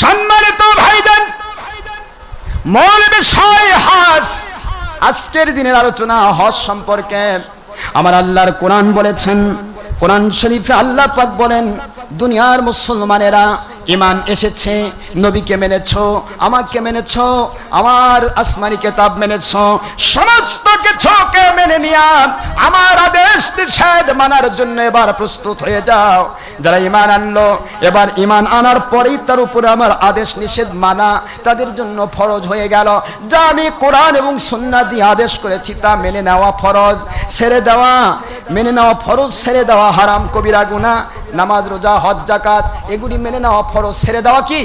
সম্মানিত ভাইদের, মূল বিষয় হজ। আজকের দিনের আলোচনা হজ সম্পর্কে। আমার আল্লাহর কোরআন বলেছেন, কোরআন শরীফে আল্লাহ পাক বলেন, দুনিয়ার মুসলমানেরা ঈমান এসেছে, নবীকে মেনেছো, আমাকে মেনেছো, আমার আসমানি কিতাব মেনেছো, সমস্ত কিছুকে মেনে নিয়া আমার আদেশ নিষেধ মানার জন্য এবার প্রস্তুত হয়ে যাও। যারা ঈমান আনলো, এবার ঈমান আনার পরেই তার উপরে আমার আদেশ নিষেধ মানা তাদের জন্য ফরজ হয়ে গেল। যা আমি কোরআন এবং সুন্নাহ দিয়ে আদেশ করেছি তা মেনে নেওয়া ফরজ, ছেড়ে দেওয়া মেনে নেওয়া ফরজ, ছেড়ে দেওয়া হারাম কবিরা গুনাহ। নামাজ, রোজা, হজ, যাকাত এগুলি মেনে নেওয়া ফরজ, ছেড়ে দেওয়া কি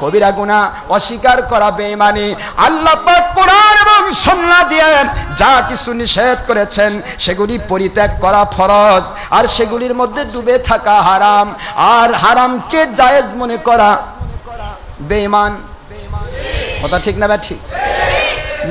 কবিরা গুনাহ। অস্বীকার করা বেঈমানি। আল্লাহ পাক কোরআন এবং সুন্নাহ দিয়ে যা কিছু নিষেধ করেছেন সেগুলি পরিত্যাগ করা ফরজ, আর সেগুলির মধ্যে ডুবে থাকা হারাম, আর হারামকে জায়েজ মনে করা বেঈমান। কথা ঠিক না ঠিক?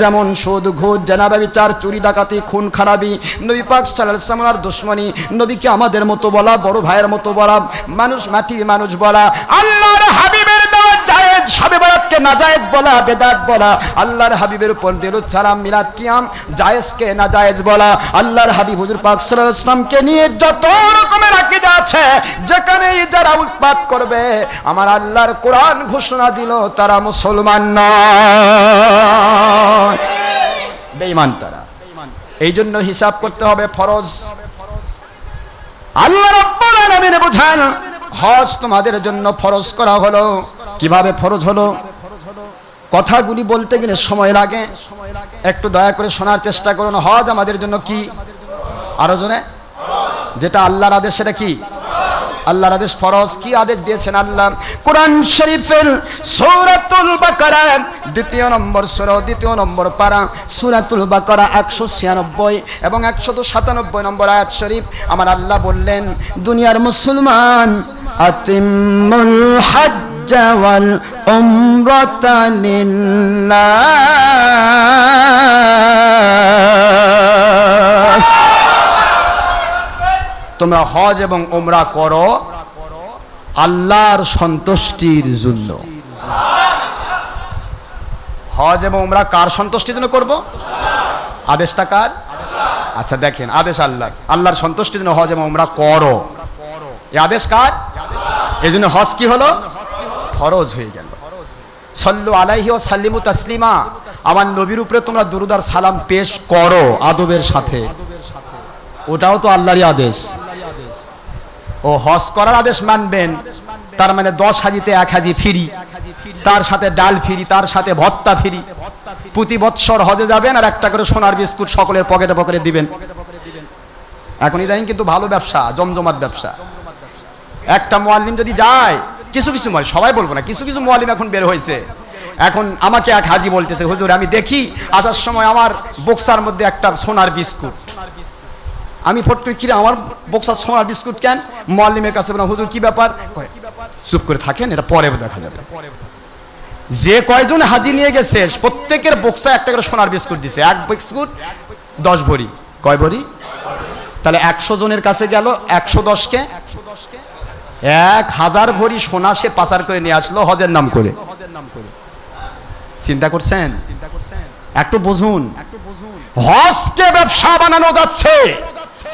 যেমন সুদ, ঘুষ, জেনা, ব্যভিচার, চুরি, ডাকাতি, খুন খারাপি, নবী পাক সাল্লাল্লাহু আলাইহি ওয়াসাল্লামের দুশমনী, নবীকে আমাদের মতো বলা, বড় ভাইয়ের মতো বলা, মানুষ মাটির মানুষ বলা, আল্লাহর হাবিবের দেওয়া জায়েজ, শবে বরাতকে নাজায়েজ বলা, বেদাত বলা, আল্লাহর হাবিবের উপর দরুদ সালাম, মিলাদ, কিয়াম জায়েজকে নাজায়েজ বলা, আল্লাহর হাবিব হুজুর পাক সাল্লাল্লাহু আলাইহি ওয়াসাল্লামকে নিয়ে যত রকমের আকীদা আছে, যেখানেই যারা উৎপাত করবে, আমার আল্লাহর কোরআন ঘোষণা দিল তারা মুসলমান নয়, বেঈমান তারা। এই জন্য হিসাব করতে হবে ফরজ। আল্লাহ রাব্বুল আলামিন বুঝান, হজ তোমাদের জন্য ফরজ করা হলো। কিভাবে ফরজ হলো? কথাগুলি বলতে গেলে সময় লাগে, একটু দয়া করে শোনার চেষ্টা করুন। হজ আমাদের জন্য কি? আরো জোরে। যেটা আল্লাহর আদেশ সেটা কি? আল্লাহর আদেশ ফরজ। কি আদেশ দিয়েছেন আল্লাহ? কোরআন শরীফের সূরাতুল বাকারা দ্বিতীয় নম্বর সূরা, দ্বিতীয় নম্বর পারা, সূরাতুল বাকারা 196 এবং 197 নম্বর আয়াত শরীফ আমার আল্লাহ বললেন, দুনিয়ার মুসলমান আতিমুল হজ্জ ওয়াল উমরাতা লিল্লাহ, তোমরা হজ এবং উমরা করো আল্লাহর সন্তুষ্টির জন্য। হজ এবং উমরা কার সন্তুষ্টির জন্য করব? আদেশটা কার? আচ্ছা দেখেন, আদেশ আল্লাহর, আল্লাহর সন্তুষ্টির জন্য হজ এবং উমরা করো, এই আদেশ কার? এই জন্য হজ কি হলো? ফরজ হয়ে গেল। সাল্লু আলাইহি ওয়া সাল্লিমু তাসলিমা, আমার নবীর উপরে তোমরা দুরূদ আর সালাম পেশ করো আদবের সাথে, ওটাও তো আল্লাহরই আদেশ। ও হজ করার আদেশ মানবেন, তার মানে 10 হাজিতে 1 হাজি ফ্রি, তার সাথে ডাল ফ্রি, তার সাথে ভত্তা ফ্রি। প্রতি বৎসর হজে যাবেন আর একটা করে সোনার বিস্কুট সকলের পকেটে পকেটে দিবেন। এখন ইদানিং কিন্তু ভালো ব্যবসা, জমজমাট ব্যবসা। একটা মুআল্লিম যদি যায়, কিছু কিছু মুআল্লিম, সবাই বলবো না, কিছু কিছু মুআল্লিম এখন বের হয়েছে। এখন আমাকে এক হাজি বলতেছে, হুজুর আমি দেখি আসার সময় আমার বক্সার মধ্যে একটা সোনার বিস্কুট। আমি ফট করে, কিরে আমার বক্সার সোনার বিস্কুট কেন? মুআল্লিমের কাছে বললাম, হুজুর কি ব্যাপার? চুপ করে থাকেন, এটা পরে দেখা যাবে। যে কয়জন হাজি নিয়ে গেছে প্রত্যেকের বক্সা একটা করে সোনার বিস্কুট দিছে। এক বিস্কুট 10 ভরি। কয় ভরি? তাহলে 100 জনের কাছে গেল, 110কে 1000 ভরি সোনা সে পাচার করে নিয়ে আসলো হজের নাম করে। চিন্তা করছেন? একটু বুঝুন, হজকে ব্যবসা বানানো যাচ্ছে।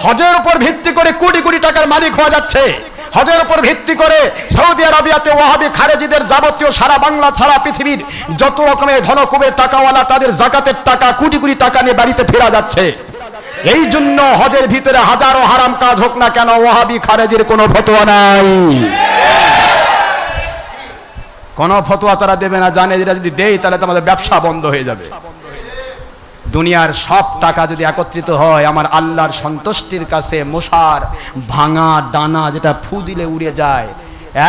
হজের উপর ভিত্তি করে কোটি কোটি টাকার মালিক হওয়া যাচ্ছে। হজের উপর ভিত্তি করে সৌদি আরবিয়াতে ওয়াহাবি খারেজিদের যাবতীয় সারা বাংলা ছাড়া পৃথিবীর যত রকমের ধনকুবের টাকাওয়ালা তাদের যাকাতের টাকা কোটি কোটি টাকা নিয়ে বাড়িতে ফেরা যাচ্ছে। এই জন্য হজের ভিতরে হাজারো হারাম কাজ হোক না কেন, ওয়াহাবি খারেজির কোনো ফতোয়া নাই, কোনো ফতোয়া তারা দেবে না। জানে যেটা যদি দেয় তাহলে তোমাদের ব্যবসা বন্ধ হয়ে যাবে। দুনিয়ার সব টাকা যদি একত্রিত হয় আমার আল্লাহর সন্তুষ্টির কাছে, মশার ভাঙা ডানা যেটা ফু দিলে উড়ে যায়,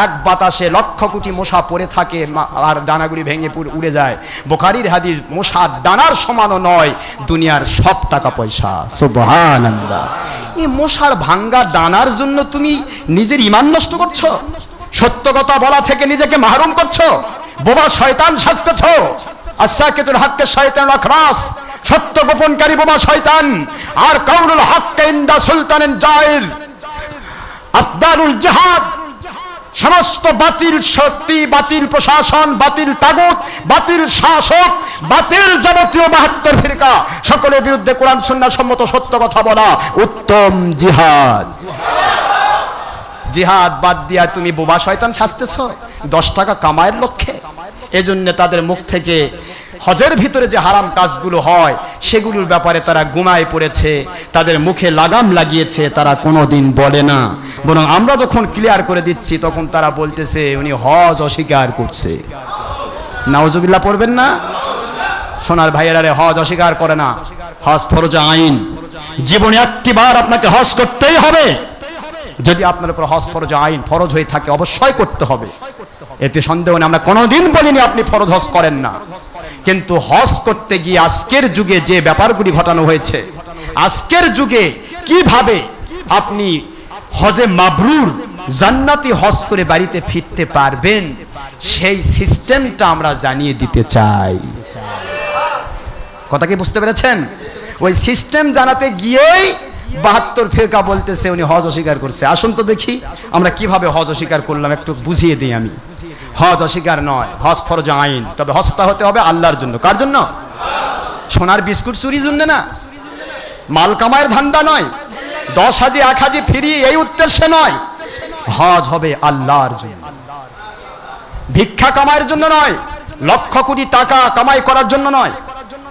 এক বাতাসে লক্ষ কোটি মশা পড়ে থাকে আর ডানাগুলি ভেঙে উড়ে যায়। বুখারীর হাদিস, মশার ডানার সমানও নয় দুনিয়ার সব টাকা পয়সা। সুবহানাল্লাহ। এই মশার ভাঙ্গা ডানার জন্য তুমি নিজের ঈমান নষ্ট করছো, সত্য কথা বলা থেকে নিজেকে মাহরুম করছো, বোবা শয়তান সাজতেছো। আসাকিতুল হককে শয়তান আখরাস, সত্য গোপনকারী বোবা শয়তান। আর কাউলুল হক ইনদা সুলতানিন জাইর আফদালুল জিহাদ, সমস্ত বাতিল শক্তি, বাতিল প্রশাসন, বাতিল তাগুত, বাতিল শাসক, বাতিল যাবতীয় 72 ফিরকা সকলের বিরুদ্ধে কোরআন সুন্নাহ সম্মত সত্য কথা বলা উত্তম জিহাদ। জিহাদ বাদ দিয়া তুমি বোবা শয়তান সাজতেছ 10 টাকা কামায়ের লক্ষ্যে। এজন্য তাদের মুখ থেকে হজের ভিতরে যে হারাম কাজগুলো হয় সেগুলোর ব্যাপারে তারা গুমায় পড়েছে, তাদের মুখে লাগাম লাগিয়েছে, তারা কোনোদিন বলে না। বরং আমরা যখন ক্লিয়ার করে দিচ্ছি তখন তারা বলতেছে উনি হজ অস্বীকার করছে। নাউজুবিল্লাহ পড়বেন না? সোনার ভাইয়েরা রে, হজ অস্বীকার করে না, হজ ফরজ আইন। জীবনে একটিবার আপনাকে হজ করতেই হবে। যদি আপনার উপর হজ ফরজ আইন ফরজ হয়ে থাকে অবশ্যই করতে হবে, এতে সন্দেহ নেই। আমরা কোনোদিন বলিনি আপনি ফরজ হজ করেন না, কিন্তু হজ করতে গিয়ে আজকের যুগে যে ব্যাপারগুলি ঘটানো হয়েছে, আজকের যুগে কিভাবে আপনি হজে মাবরুর জান্নাতি হজ করে বাড়িতে ফিরতে পারবেন সেই সিস্টেমটা আমরা জানিয়ে দিতে চাই। কথা কি বুঝতে পেরেছেন? ওই সিস্টেম জানাতে গিয়েই 72 ফিরকা বলতেছে উনি হজ অস্বীকার করছে। আসুন তো দেখি আমরা কিভাবে হজ অস্বীকার করলাম, একটু বুঝিয়ে দিই আমি। হজ অস্বীকার নয়, হজ ফরজ আইন। তবে হজটা হতে হবে আল্লাহর জন্য। কার জন্য? সোনার বিস্কুট চুরির জন্য না, মাল কামায়ের ধান্দা নয়, 10 হাজি 1 হাজি ফিরি এই উদ্দেশ্যে নয়। হজ হবে আল্লাহর জন্য, ভিক্ষা কামায়ের জন্য নয়, লক্ষ কোটি টাকা কামাই করার জন্য নয়।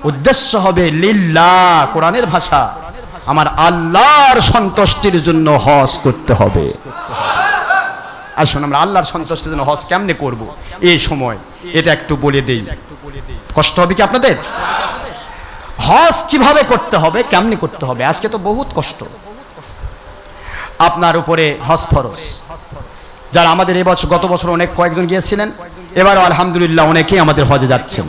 উদ্দেশ্য হবে লিল্লাহ, কোরআনের ভাষা, আমার আল্লাহর সন্তুষ্টির জন্য হজ করতে হবে। আসুন আমরা আল্লাহর সন্তুষ্টির জন্য হজ কেমনে করব এই সময় এটা একটু বলে দেই। কষ্ট হবে কি আপনাদের? হজ কিভাবে করতে হবে, কেমনে করতে হবে? আজকে তো বহুত কষ্ট। আপনার উপরে হজ ফরজ। যারা আমাদের এবছর, গত বছর অনেক কয়েকজন গিয়েছিলেন, এবারও আলহামদুলিল্লাহ অনেকেই আমাদের হজে যাচ্ছেন।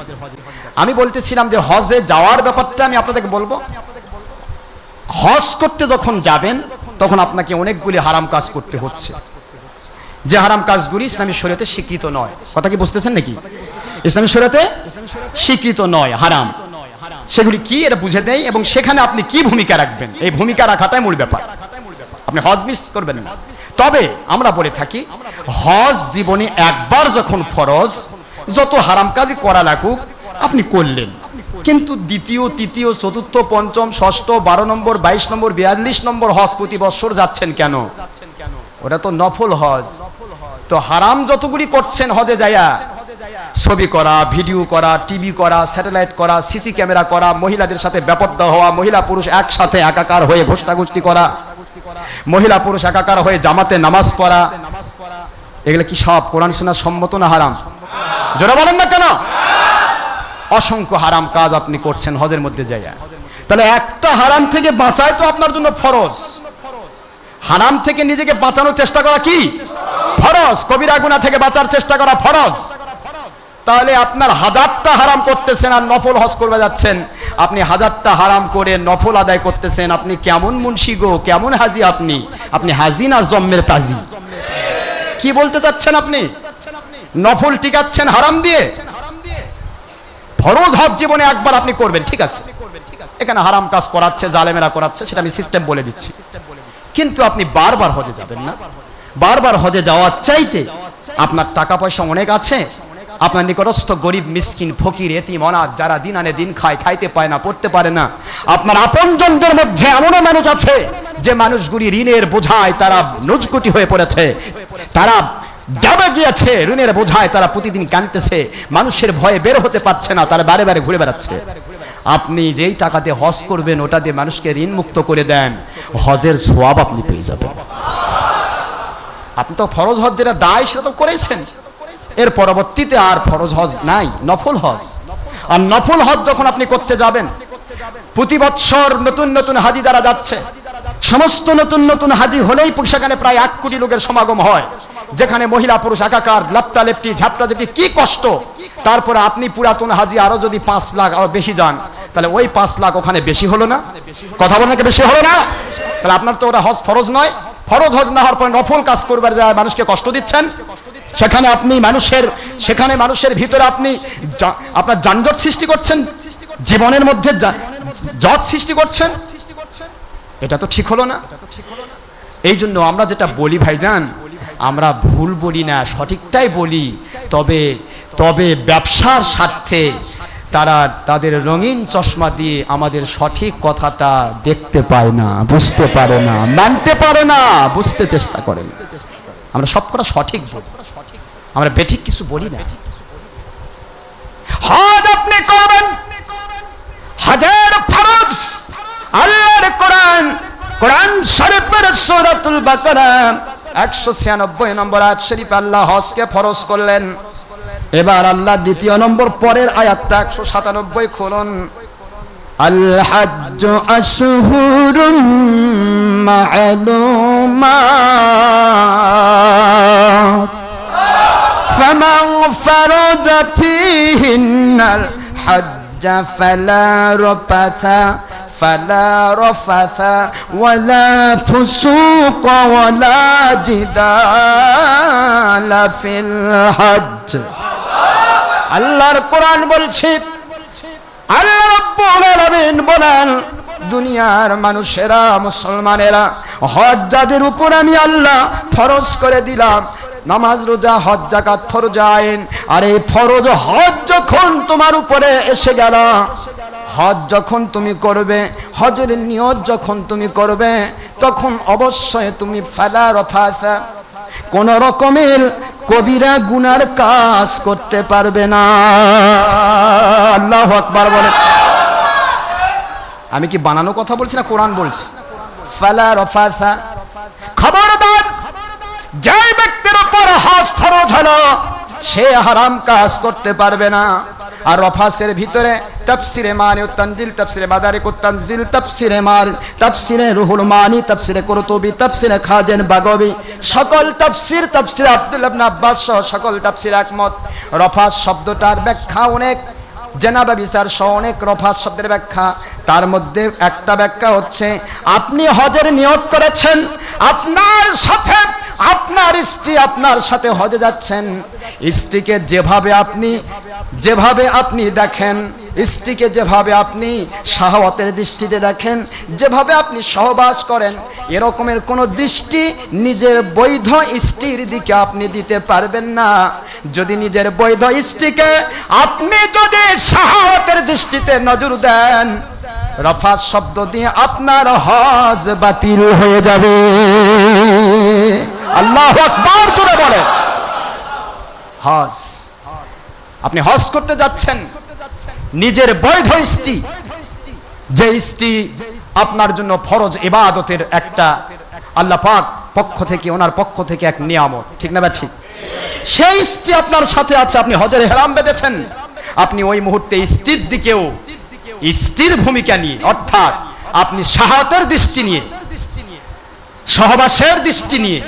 আমি বলতেছিলাম যে হজে যাওয়ার ব্যাপারটা আমি আপনাদেরকে বলবো। হজ করতে যখন যাবেন তখন আপনাকে অনেকগুলি হারাম কাজ করতে হচ্ছে, যে হারাম কাজগুলি ইসলামী শরীয়তে স্বীকৃত নয়। কথা কি বুঝতেছেন নাকি? ইসলামী শরীয়তে স্বীকৃত নয়, হারাম। সেগুলি কি এটা বুঝে দেয় এবং সেখানে আপনি কি ভূমিকা রাখবেন, এই ভূমিকা রাখাটাই মূল ব্যাপার। আপনি হজ মিস করবেন না। তবে আমরা বলে থাকি হজ জীবনে একবার যখন ফরজ, যত হারাম কাজই করা লাগুক আপনি করলেন, কিন্তু দ্বিতীয়, তৃতীয়, চতুর্থ, পঞ্চম, ষষ্ঠ, 12 নম্বর, 22 নম্বর, 42 নম্বর হজ প্রতি বছর যাচ্ছেন কেন? ওটা তো নফল হজ। তো হারাম যতগুলি করছেন হজে যায়া, ছবি করা, ভিডিও করা, টিভি করা, স্যাটেলাইট করা, সিসি ক্যামেরা করা, মহিলাদের সাথে বেপর্দা হওয়া, মহিলা পুরুষ একসাথে একাকার হয়ে ঘোষণাঘোষণি করা, মহিলা পুরুষ একাকার হয়ে জামাতে নামাজ পড়া, এগুলো কি সব কোরআন সুন্নাহ সম্মত না হারাম? জোরে বলেন না কেন? অসংখ্য হারাম কাজ আপনি করছেন হজের মধ্যে যাইয়া। তাহলে একটা হারাম থেকে বাঁচাই তো আপনার জন্য ফরজ। হারাম থেকে নিজেকে বাঁচানোর চেষ্টা করা কি ফরজ? কবিরা গুনাহ থেকে বাঁচার চেষ্টা করা ফরজ। তাহলে আপনার 1000টা হারাম করতেছেন আর নফল হজ করবে যাচ্ছেন, আপনি 1000টা হারাম করে নফল আদায় করতেছেন। আপনি কেমন মুন্সি গো, কেমন হাজি? আপনি হাজি না জম্মের কাজী? কি বলতে চাচ্ছেন আপনি? নফল টিকাচ্ছেন হারাম দিয়ে। ফরজ হজ জীবনে একবার আপনি করবেন, ঠিক আছে। এখানে হারাম কাজ করাচ্ছে, জালেমেরা করাচ্ছে, সেটা আমি সিস্টেম বলে দিচ্ছি। কিন্তু আপনি বারবার হজে যাবেন না। বারবার হজে যাওয়ার চাইতে আপনার টাকা পয়সা অনেক আছে, আপনার নিকটস্থ গরিব, মিসকিন, ফকির, এতিম, অনাথ যারা দিন আনে দিন খায়, খাইতে পায় না, পড়তে পারে না, আপনার আপনজনদের মধ্যে এমনও মানুষ আছে যে মানুষগুলি ঋণের বোঝায় তারা নুজকুটি হয়ে পড়েছে, তারা ডাবে গিয়েছে, ঋণের বোঝায় তারা প্রতিদিন কাঁদতেছে, মানুষের ভয়ে বের হতে পারছে না, তারা বারে বারে ঘুরে বেড়াচ্ছে। আপনি যেই টাকা দিয়ে হজ করবেন ওটা দিয়ে মানুষকে ঋণ মুক্ত করে দেন, হজের সওয়াব আপনি পেয়ে যাবেন। আপনি তো ফরজ হজ যেটা দায় সেটা তো করেছেন, এর পরবর্তীতে আর ফরজ হজ নাই, নফল হজ। আর নফল হজ যখন আপনি করতে যাবেন, প্রতি বছর নতুন নতুন হাজি যারা যাচ্ছে, সমস্ত নতুন নতুন হাজি হলেই সেখানে প্রায় 1 কোটি লোকের সমাগম হয়, যেখানে মহিলা পুরুষ একাকার, লাপটা লেপটি, ঝাপটা ঝাপটি, কি কষ্ট। তারপরে আপনি পুরাতন হাজি আরো যদি 5 লাখ আরো বেশি যান, তাহলে ওই 5 লাখ ওখানে বেশি হলো না? কথা বলেন নাকি বেশি হলো না? তাহলে আপনার তো ওটা হজ ফরজ নয়। ফরজ হজ না হওয়ার পরে নফল কাজ করবার যায় মানুষকে কষ্ট দিচ্ছেন। সেখানে আপনি মানুষের ভিতরে আপনি আপনার যানজট সৃষ্টি করছেন, জীবনের মধ্যে জট সৃষ্টি করছেন। এটা তো ঠিক হলো না। এই জন্য আমরা যেটা বলি ভাইজান, আমরা ভুল বলি না, সঠিকটাই বলি। তবে তবে ব্যবসার স্বার্থে তারা তাদের রঙিন চশমা দিয়ে আমাদের সঠিক কথাটা দেখতে পায় না, বুঝতে পারে না, মানতে পারে না, বুঝতে চেষ্টা করে না। আমরা সবকটা সঠিক বলি, আমরা বেঠিক কিছু বলি না। হজ আপনি করবেন, হজের ফরজ আল্লাহর কোরআন, কোরআন শরীফের সূরাতুল বাকারা 196 নম্বর আয়াত শরীফে আল্লাহ হজকে ফরজ করলেন। এবার আল্লাহ দ্বিতীয় নম্বর পরের আয়াতটা 197 খুলুন। আল হাজ্জু আশহুরুম মা'লুমাত ফামান ফারাদা ফীহিন্নাল হাজ্জ ফালা রাফাথা فلا رفث ولا فسوق ولا جدال في الحج। আল্লাহর কোরআন বলছে, আল্লাহ রাব্বুল আলামিন বলেন, দুনিয়ার মানুষেরা, মুসলমানেরা, হজ যাদের উপর আমি আল্লাহ ফরজ করে দিলাম, নামাজ রোজা হজ যাকাত ফরজ আইন, আর এই ফরজ হজ যখন তোমার উপরে এসে গেল, হজ যখন তুমি করবে, হজের নিয়ত যখন তুমি করবে, তখন অবশ্যই তুমি ফালা রফাসা, কোন রকমের কবিরা গুনার কাজ করতে পারবে না। আল্লাহু আকবার বলে। আমি কি বানানো কথা বলছি না কোরআন বলছি? ফালা রফাসা, খবরদার যে ব্যক্তির উপর হজ ফরজ হলো সে হারাম কাজ করতে পারবে না। আর রফাসের ভিতরে তাফসিরে মানিউত তানজিল, তাফসিরে মাদারিকুত তানজিল, তাফসিরে তাফসিরে রুহুল মানি, তাফসিরে কুরতুবি, তাফসিরে খাজেন বাগবি, সকল তাফসির, তাফসিরে আব্দুল্লাহ ইবনে আব্বাস সহ সকল তাফসির একমত। রফাস শব্দটার ব্যাখ্যা অনেক, জেনাবা বিচার সহ অনেক রফাস শব্দের ব্যাখ্যা। তার মধ্যে একটা ব্যাখ্যা হচ্ছে, আপনি হজের নিয়ত করেছেন, আপনার সাথে আপনার স্ত্রী আপনার সাথে হজে যাচ্ছেন, স্ত্রীকে যেভাবে আপনি দেখেন, স্ত্রীকে যেভাবে আপনি শাহওয়াতের দৃষ্টিতে দেখেন, যেভাবে আপনি সহবাস করেন, এরকমের কোন দৃষ্টি নিজের বৈধ স্ত্রীর দিকে আপনি দিতে পারবেন না। যদি নিজের বৈধ স্ত্রীকে আপনি যদি শাহওয়াতের দৃষ্টিতে নজর দেন, রফাস শব্দ দিয়ে আপনার হজ বাতিল হয়ে যাবে। আল্লাহু আকবার জোরে বলে। হজ, আপনি হজ করতে যাচ্ছেন, নিজের বৈধ স্ত্রী, যে স্ত্রী আপনার জন্য ফরজ ইবাদতের একটা আল্লাহ পাক পক্ষ থেকে, ওনার পক্ষ থেকে এক নিয়ামত, ঠিক না? ঠিক। সেই স্ত্রী আপনার সাথে আছে, আপনি হজের ইহরাম বেঁধেছেন, আপনি ওই মুহূর্তে স্ত্রীর দিকেও স্ত্রীর ভূমিকা নিয়ে, অর্থাৎ আপনি শাহাদাতের দৃষ্টি নিয়ে, সহবাসের দৃষ্টি নিয়ে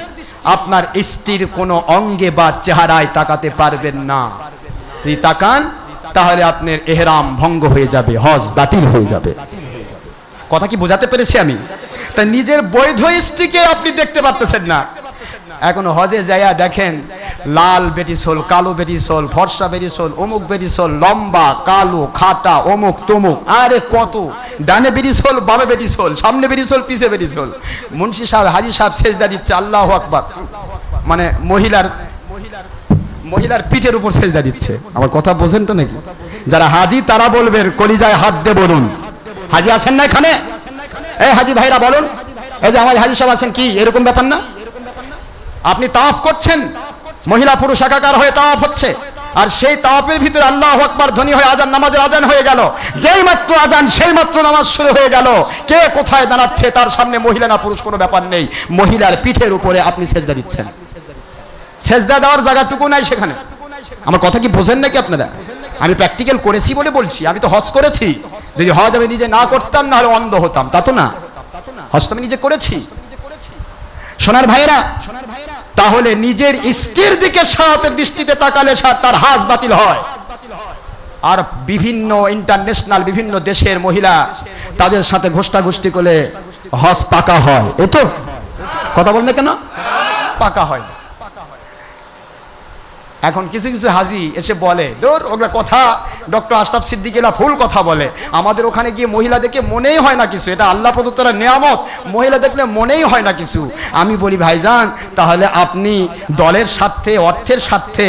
আপনার স্ত্রীর কোনো অঙ্গে বা চেহারায় তাকাতে পারবেন না। যদি তাকান তাহলে আপনার ইহরাম ভঙ্গ হয়ে যাবে, হজ বাতিল হয়ে যাবে। কথা কি বোঝাতে পেরেছি আমি? তাই নিজের বৈধ স্ত্রীকে আপনি দেখতে পারতেছেন না। এখন হজে যাইয়া দেখেন, লাল বেটিসোল, কালো বেটিসোল, ফর্সা বেটিসোল, অমুক বেটিসোল, লম্বা, কালো, খাটা, অমুক তমুক, আরে কত, ডানে বেটিসোল, বামে বেটিসোল, সামনে বেটিসোল, পিছে বেটিসোল। মুন্সি সাহেব, হাজি সাহেব সেজদা দিচ্ছে, আল্লাহু আকবার, মানে মহিলার পিঠের উপর সেজদা দিচ্ছে। আমার কথা বোঝেন তো নাকি? যারা হাজি তারা বলবেন, কলিজায় হাত দিয়ে বলুন। হাজি আছেন না এখানে? এই হাজি ভাইরা বলুন, এই যে আমার হাজি সাহেব আছেন, কি এরকম ব্যাপার না? আপনি তাওয়াফ করছেন, মহিলা পুরুষ একাকার হয়ে তাওয়াফ হচ্ছে, আর সেই তাওয়াফের ভিতরে আল্লাহু আকবার ধ্বনি হয়ে আজান, নামাজের আজান হয়ে গেল। যেই মাত্র আজান সেই মাত্র নামাজ শুরু হয়ে গেল। কে কোথায় দাঁড়াচ্ছে তার সামনে মহিলা না পুরুষ কোনো ব্যাপার নেই, মহিলার পিঠের উপরে আপনি সেজদা দিচ্ছেন। সেজদা দেওয়ার জায়গাটুকু নাই সেখানে। আমার কথা কি বোঝেন নাকি আপনারা? আমি প্র্যাকটিক্যাল করেছি বলে বলছি, আমি তো হজ করেছি। যদি হজ আমি নিজে না করতাম, না হলে অন্ধ হতাম, তা তো না। হজ তো আমি নিজে করেছি। সোনার ভাইরা, তাহলে নিজের স্ত্রীর দিকে শাহাদাতের দৃষ্টিতে তাকালে তার হজ বাতিল হয়। আর বিভিন্ন ইন্টারন্যাশনাল বিভিন্ন দেশের মহিলা তাদের সাথে ঘোষ্টাঘুষ্টি করে হজ পাকা হয়। এই তো কথা বলেন না কেন? পাকা হয়। এখন কিছু কিছু হাজি এসে বলে, দূর ওগুলা কথা, ডক্টর আশরাফ সিদ্দিকীরা ভুল কথা বলে, আমাদের ওখানে গিয়ে মহিলা দেখে মনেই হয় না কিছু, এটা আল্লাহ প্রদত্ত নেয়ামত, মহিলা দেখলে মনেই হয় না কিছু। আমি বলি ভাইজান, তাহলে আপনি দলের স্বার্থে, অর্থের স্বার্থে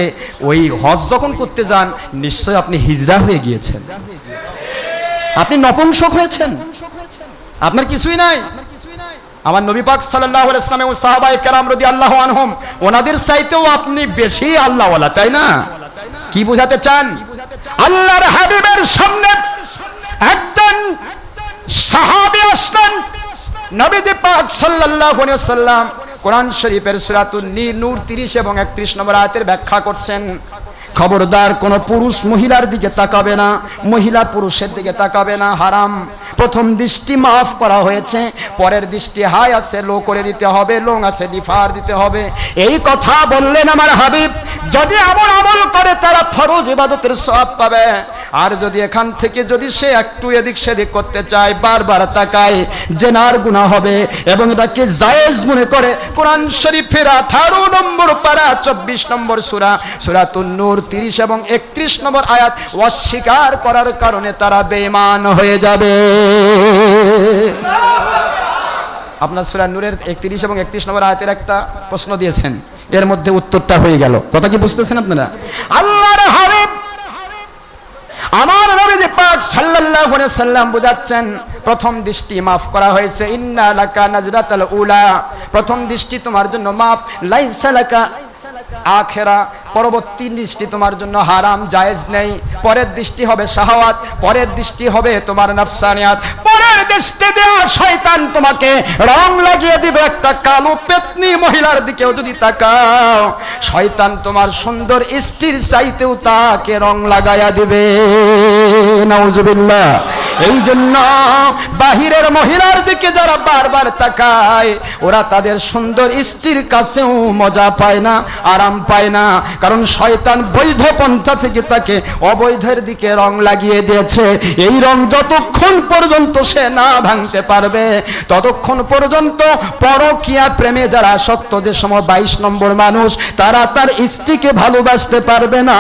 ওই হজ যখন করতে যান, নিশ্চয় আপনি হিজড়া হয়ে গিয়েছেন, আপনি নপুংসক হয়েছেন, আপনার কিছুই নাই। আমার নবী পাক সাল্লাল্লাহু আলাইহি ওয়াসাল্লাম ও সাহাবায়ে কেরাম রাদিয়াল্লাহু আনহুম, ওনাদের চাইতেও আপনি বেশি আল্লাহওয়ালা, তাই না? কি বোঝাতে চান? আল্লাহর হাবিবের সামনে একজন সাহাবী আসলেন, নবীজি পাক সাল্লাল্লাহু আলাইহি ওয়াসাল্লাম কোরআন শরীফের সূরাতুন নূর 30 এবং 31 নম্বর আয়াতের ব্যাখ্যা করছেন। খবরদার কোন পুরুষ মহিলার দিকে তাকাবে না, মহিলা পুরুষের দিকে তাকাবে না, হারাম। প্রথম দৃষ্টি মাফ করা হয়েছে, পরের দৃষ্টি হাই আছে লো করে দিতে হবে, লোং আছে ডিফার দিতে হবে। এই কথা বললেন আমার হাবিব। যদি এমন আমল করে তারা ফরজ ইবাদতের সওয়াব পাবে, আর যদি এখান থেকে যদি সে একটু এদিক সেদিক করতে চায়, বারবার তাকায়, জিনার গুনাহ হবে এবং এটাকে জায়েজ মনে করে কোরআন শরীফের 18 নম্বর পারা 24 নম্বর সূরা, সূরাতুন নূর 30 এবং 31 নম্বর আয়াত অস্বীকার করার কারণে তারা বেঈমান হয়ে যাবে। আপনার সূরা নূরের 31 এবং 31 নম্বর আয়াতের একটা প্রশ্ন দিয়েছেন, এর মধ্যে উত্তরটা হয়ে গেল। কথা কি বুঝতেছেন আপনারা? আল্লাহর হাবিব আমার নবী পাক সাল্লাল্লাহু আলাইহি ওয়াসাল্লাম বুঝাচ্ছেন, প্রথম দৃষ্টি মাফ করা হয়েছে, ইন্না লাকা নাজরাতাল উলা, প্রথম দৃষ্টি তোমার জন্য মাফ, লাইসা লাকা আখিরা, পরবর্তী দৃষ্টি তোমার জন্য হারাম, জায়েজ নেই। পরের দৃষ্টি হবে শাহাওয়াত, পরের দৃষ্টি হবে তোমার নফসানিয়াত, পরের দৃষ্টি দেয়া শয়তান তোমাকে রং লাগিয়ে দিবে। একটা কালো পেতনি মহিলার দিকেও যদি তাকাও, শয়তান তোমার সুন্দর স্ত্রীর চাইতেও তাকে রং লাগায়া দিবে। নাউজুবিল্লাহ। এই জন্য বাহিরের মহিলার দিকে যারা বারবার তাকায়, ওরা তাদের সুন্দর স্ত্রীর কাছেও মজা পায় না, আরাম পায় না, কারণ শয়তান বৈধ পন্থা থেকে তাকে অবৈধের দিকে রং লাগিয়ে দিয়েছে। এই রং যতক্ষণ পর্যন্ত সে না ভাঙতে পারবে, ততক্ষণ পর্যন্ত পরকীয়া প্রেমে যারা আসক্ত, যে সময় 22 নম্বর মানুষ, তারা তার স্ত্রীকে ভালোবাসতে পারবে না।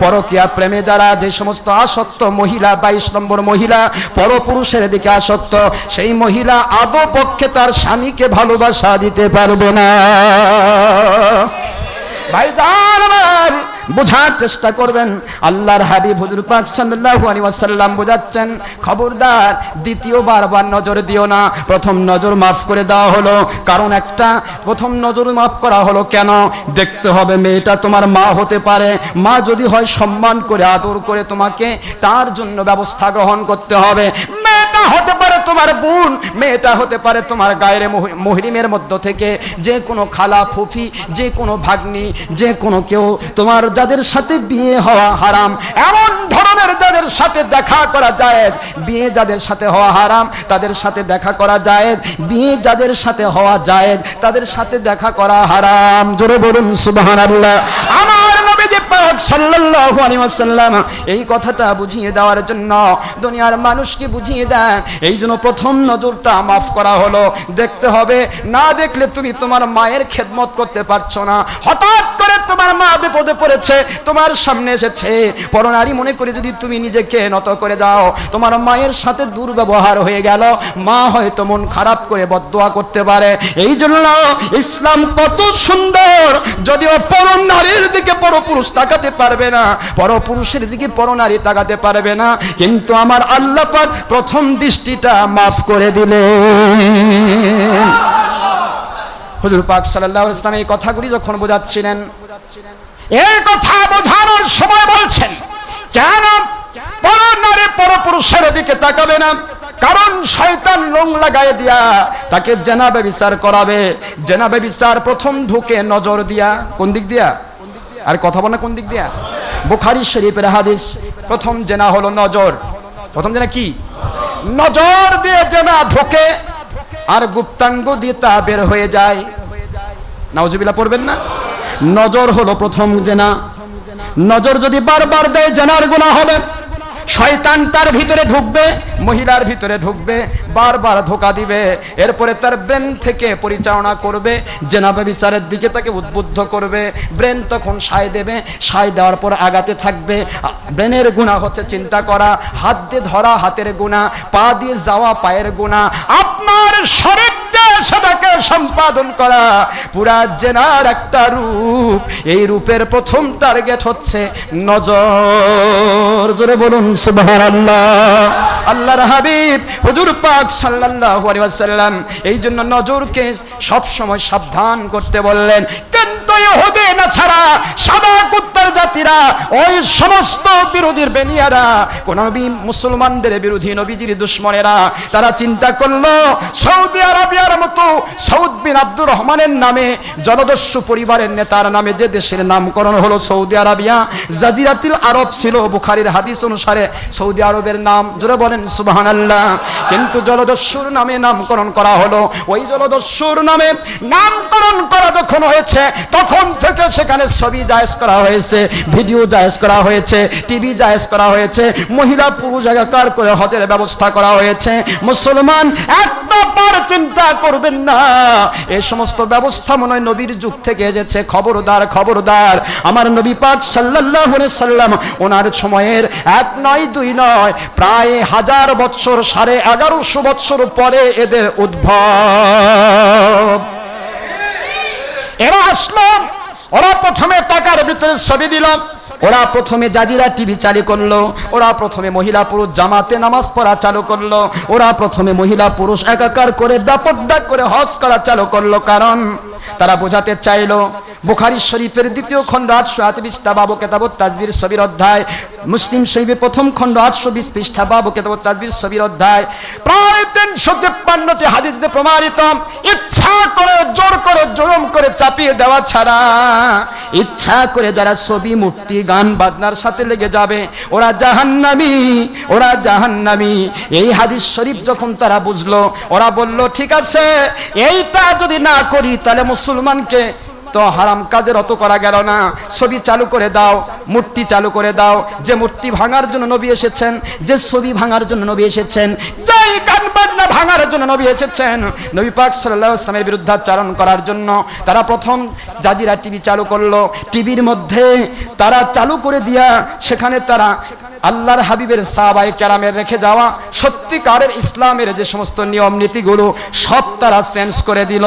পরকীয়া প্রেমে যারা যে সমস্ত আসক্ত মহিলা, 22 নম্বর মহিলা পরপুরুষের দিকে আসক্ত, সেই মহিলা আদৌ পক্ষে তার স্বামীকে ভালোবাসা দিতে পারবে না। ভাইজান আমার, বোঝার চেষ্টা করবেন। আল্লাহর হাবিব হুজুর পাক সাল্লাল্লাহু আলাইহি ওয়াসাল্লাম বোঝাচ্ছেন, খবরদার দ্বিতীয়বার আবার নজর দিও না। প্রথম নজর মাফ করে দেওয়া হলো, কারণ একটা প্রথম নজর মাফ করা হলো কেন? দেখতে হবে মেয়েটা তোমার মা হতে পারে, মা যদি হয় সম্মান করে আদর করে তোমাকে তার জন্য ব্যবস্থা গ্রহণ করতে হবে। মেয়েটা হতে পারে তোমার বোন, মেয়েটা হতে পারে তোমার গায়ের মুহরিমের মধ্য থেকে যে কোনো খালা, ফুফি, যে কোনো ভাগ্নি, যে কোনো কেউ, তোমার যাদের সাথে বিয়ে হওয়া হারাম, এমন ধরনের যাদের সাথে দেখা করা জায়েজ, বিয়ে যাদের সাথে হওয়া হারাম তাদের সাথে দেখা করা জায়েজ, বিয়ে যাদের সাথে হওয়া জায়েজ তাদের সাথে দেখা করা হারাম। জোরে বলুন সুবহানাল্লাহ। আমার নবী পাক সাল্লাল্লাহু আলাইহি ওয়াসাল্লাম এই কথাটা বুঝিয়ে দেওয়ার জন্য দুনিয়ার মানুষকে বুঝিয়ে দেন। এই জন্য প্রথম নজরটা মাফ করা হলো। দেখতে হবে, না দেখলে তুমি তোমার মায়ের খেদমত করতে পারছো না। হঠাৎ করে তোমার মা বিপদে পড়েছে, তোমার সামনে এসেছে, পরনারী মনে করে যদি তুমি নিজেকে নত করে দাও, তোমার মায়ের সাথে দুর্ব্যবহার হয়ে গেল, মা হয়তো মন খারাপ করে বদদোয়া করতে পারে। এই জন্য ইসলাম কত সুন্দর, যদিও পরনারীর দিকে পরপুরুষ তাকাতে পারবে না, পরপুরুষের দিকে পরনারী তাকাতে পারবে না, কিন্তু আমার আল্লাহ পাক প্রথম দৃষ্টিটা মাফ করে দিলেন। হুজুর পাক সাল্লাল্লাহু আলাইহি ওয়াসাল্লাম এই কথাগুলি যখন বোঝাচ্ছিলেন, এই কথা বোঝানোর সময় বলছেন, কেন পরনারী পরপুরুষের দিকে তাকাবে না? কারণ শয়তান রং লাগায় দিয়া তাকে জেনাবে বিচার করাবে। জেনাবে বিচার প্রথম ঢুকে নজর দিয়া। কোন দিক দিয়া? আর কথা বলে কোন দিক দিয়া? বুখারী শরীফের হাদিস, প্রথম জেনা হলো নজর। প্রথম জেনা কি? নজর দিয়ে জেনা ঢোকে, আর গুপ্তাঙ্গ দিয়ে তা বের হয়ে যায়। নাউজুবিল্লাহ পড়বেন না? নজর হলো প্রথম জেনা। নজর যদি বারবার দেয় জেনার গুনাহ হবে। শয়তান তার ভিতরে ঢুকবে, মহিলার ভিতরে ঢুকবে, বারবার ধোঁকা দিবে, এরপরে তার ব্রেন থেকে পরিচালনা করবে, জেনাবে বিচারের দিকে তাকে উদ্বুদ্ধ করবে। ব্রেন তখন সায় দেবে, সায় দেওয়ার পর আগাতে থাকবে। ব্রেনের গুনাহ হচ্ছে চিন্তা করা, হাত দিয়ে ধরা হাতের গুনাহ, পা দিয়ে যাওয়া পায়ের গুনাহ, আপনার শরীর সেটাকে সম্পাদন করা পুরা জেনার একটা রূপ। এই রূপের প্রথম টার্গেট হচ্ছে নজর। জোরে বলুন সুবহানাল্লাহ। আল্লাহর হাবিব হুজুর পাক সাল্লাল্লাহু আলাইহি ওয়াসাল্লাম এই জন্য নজরকে সব সময় সাবধান করতে বললেন। কিন্তু ইহুদি নাছাড়া সাদা কুত্তার জাতিরা, ওই সমস্ত বিরোধীর বেনিয়ারা, কোন নবী মুসলমানদের বিরোধী, নবীজির দুশমনেরা, তারা চিন্তা করলো সৌদি আরবিয়ার মতো সৌদ বিন আব্দুর রহমানের নামে জলদস্যু পরিবারের নেতার নামে যে দেশের নামকরণ হলো সৌদি আরবিয়া, জাজিরাতুল আরব ছিল বুখারীর হাদিস অনুসারে সৌদি আরবের নাম। জোরে বলেন সুবহানাল্লাহ। কিন্তু জলদস্যুর নামে নামকরণ করা হলো। ওই জলদস্যুর নামে নামকরণ করা যখন হয়েছে, তখন থেকে সেখানে ছবি জায়েজ করা হয়েছে, ভিডিও জায়েজ করা হয়েছে, টিভি জায়েজ করা হয়েছে, মহিলা পুরুষ একাকার করে হজের ব্যবস্থা করা হয়েছে। মুসলমান একবার চিন্তা করবেন না এই সমস্ত ব্যবস্থা মনে হয় নবীর যুগ থেকে এসেছে। খবরদার, খবরদার। আমার নবী পাক সাল্লাল্লাহু আলাইহি সাল্লাম ওনার সময়ের এক নয় দুই নয়, প্রায় 1000 বছর, 1150 বছর পরে এদের উদ্ভব। এরা আসলো, ওরা প্রথমে টাকার ভিতরে ছবি দিল, ওরা প্রথমে জাজিরা টিভি চালু করলো, ওরা প্রথমে মহিলা পুরুষ জামাতে নামাজ পড়া চালু করলো, ওরা প্রথমে মহিলা পুরুষ একাকার করে বেপরদা করে হজ করা চালু করলো। কারণ তারা বোঝাতে চাইলো, বুখারী শরীফের 2য় খণ্ড 828 পৃষ্ঠা বাবু কিতাবুত তাজবির ছবির অধ্যায়, মুসলিম শরীফের 1ম খণ্ড 820 পৃষ্ঠা বাবু কিতাবুত তাজবির ছবির অধ্যায়, প্রায় 353টি হাদিস দিয়ে প্রমাণিত, ইচ্ছা করে জোর করে জুলুম করে চাপিয়ে দেওয়া ছাড়া ইচ্ছা করে যারা ছবি মূর্তি গান বাজনার সাথে লেগে যাবে ওরা জাহান্নামী, ওরা জাহান্নামী। এই হাদিস শরীফ যখন তারা বুঝলো, ওরা বলল ঠিক আছে, এইটা যদি না করি তাহলে মুসলমানকে তো হারাম কাজের অত করা গেল না, ছবি চালু করে দাও, মূর্তি চালু করে দাও। যে মূর্তি ভাঙার জন্য নবী এসেছেন, যে ছবি ভাঙার জন্য নবী এসেছেন, যে গান বাজনা ভাঙার জন্য নবী এসেছেন, নবী পাক সাল্লাল্লাহু আলাইহি ওয়াসাল্লামের বিরুদ্ধাচরণ করার জন্য তারা প্রথম জাজিরা টিভি চালু করলো। টিভির মধ্যে তারা চালু করে দিয়া সেখানে তারা আল্লাহর হাবিবের সাহাবায়ে কেরামের রেখে যাওয়া সত্যিকারের ইসলামের যে সমস্ত নিয়ম নীতিগুলো সব তারা চেঞ্জ করে দিল।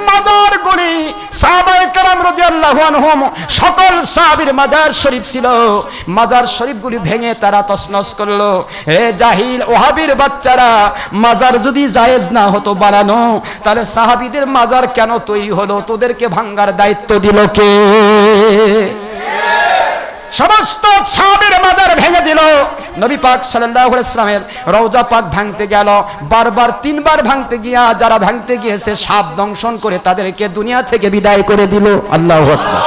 মাজার গুলি সাহাবায়ে কেরাম রাদিয়াল্লাহু আনহুম, সকল সাহাবীর মাজার শরীফ ছিল, মাজার শরীফগুলি ভেঙে তারা তছনছ করলো। হে জাহিল ওহাবীর বাচ্চারা, মাজার যদি জায়েজ না হতো বানানো, তাহলে সাহাবীদের মাজার কেন তৈরি হলো? তোদেরকে ভাঙার দায়িত্ব দিল কে? সমস্ত সাহাবীর মাজার ভেঙে দিল। নবী পাক সাল্লাল্লাহু আলাইহি ওয়াসাল্লামের রওজা পাক ভাঙতে গেল, বারবার 3 বার ভাঙতে গিয়া যারা ভাঙতে গিয়েছে সাপ দংশন করে তাদেরকে দুনিয়া থেকে বিদায় করে দিল। আল্লাহু আকবার।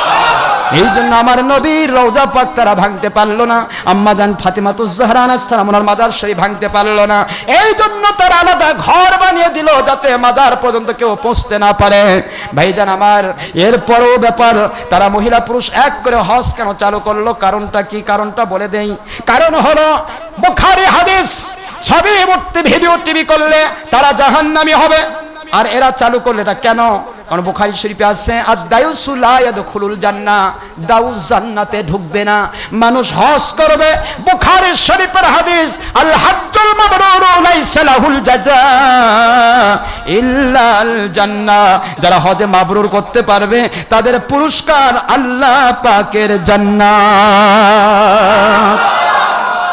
এই জন্য আমার নবীর রওজা পাক তারা ভাঙতে পারলো না। আম্মা জান ফাতেমাতুজ জাহরা আলাইহিস সালাম ওনার মাজার শরীফ ভাঙতে পারলো না। এই জন্য তারা আলাদা ঘর বানিয়ে দিল যাতে মাজার পর্যন্ত কেউ পৌঁছতে না পারে। ভাইজান আমার, এরপরও ব্যাপার, তারা মহিলা পুরুষ এক করে হজ কেন চালু করলো? কারণটা কি? কারণটা বলে দেই। কারণ হলো বুখারী হাদিস, ছবি মূর্তি ভিডিও টিভি করলে তারা জাহান্নামী হবে, আর এরা চালু করলে এটা কেন? কারণ বুখারী শরীফে আছে আদ-দায়ুসু লা ইয়াদখুলুল জান্নাহ, দাউস জান্নাতে ঢুকবে না। মানুষ হজ করবে, বুখারী শরীফের হাদিস, আল হাজ্জুল মাবরুরু লাইসা লাহুল জাযা ইল্লাল জান্নাহ। যারা হজে মাবরুর করতে পারবে তাদের পুরস্কার আল্লাহ পাকের জান্নাত।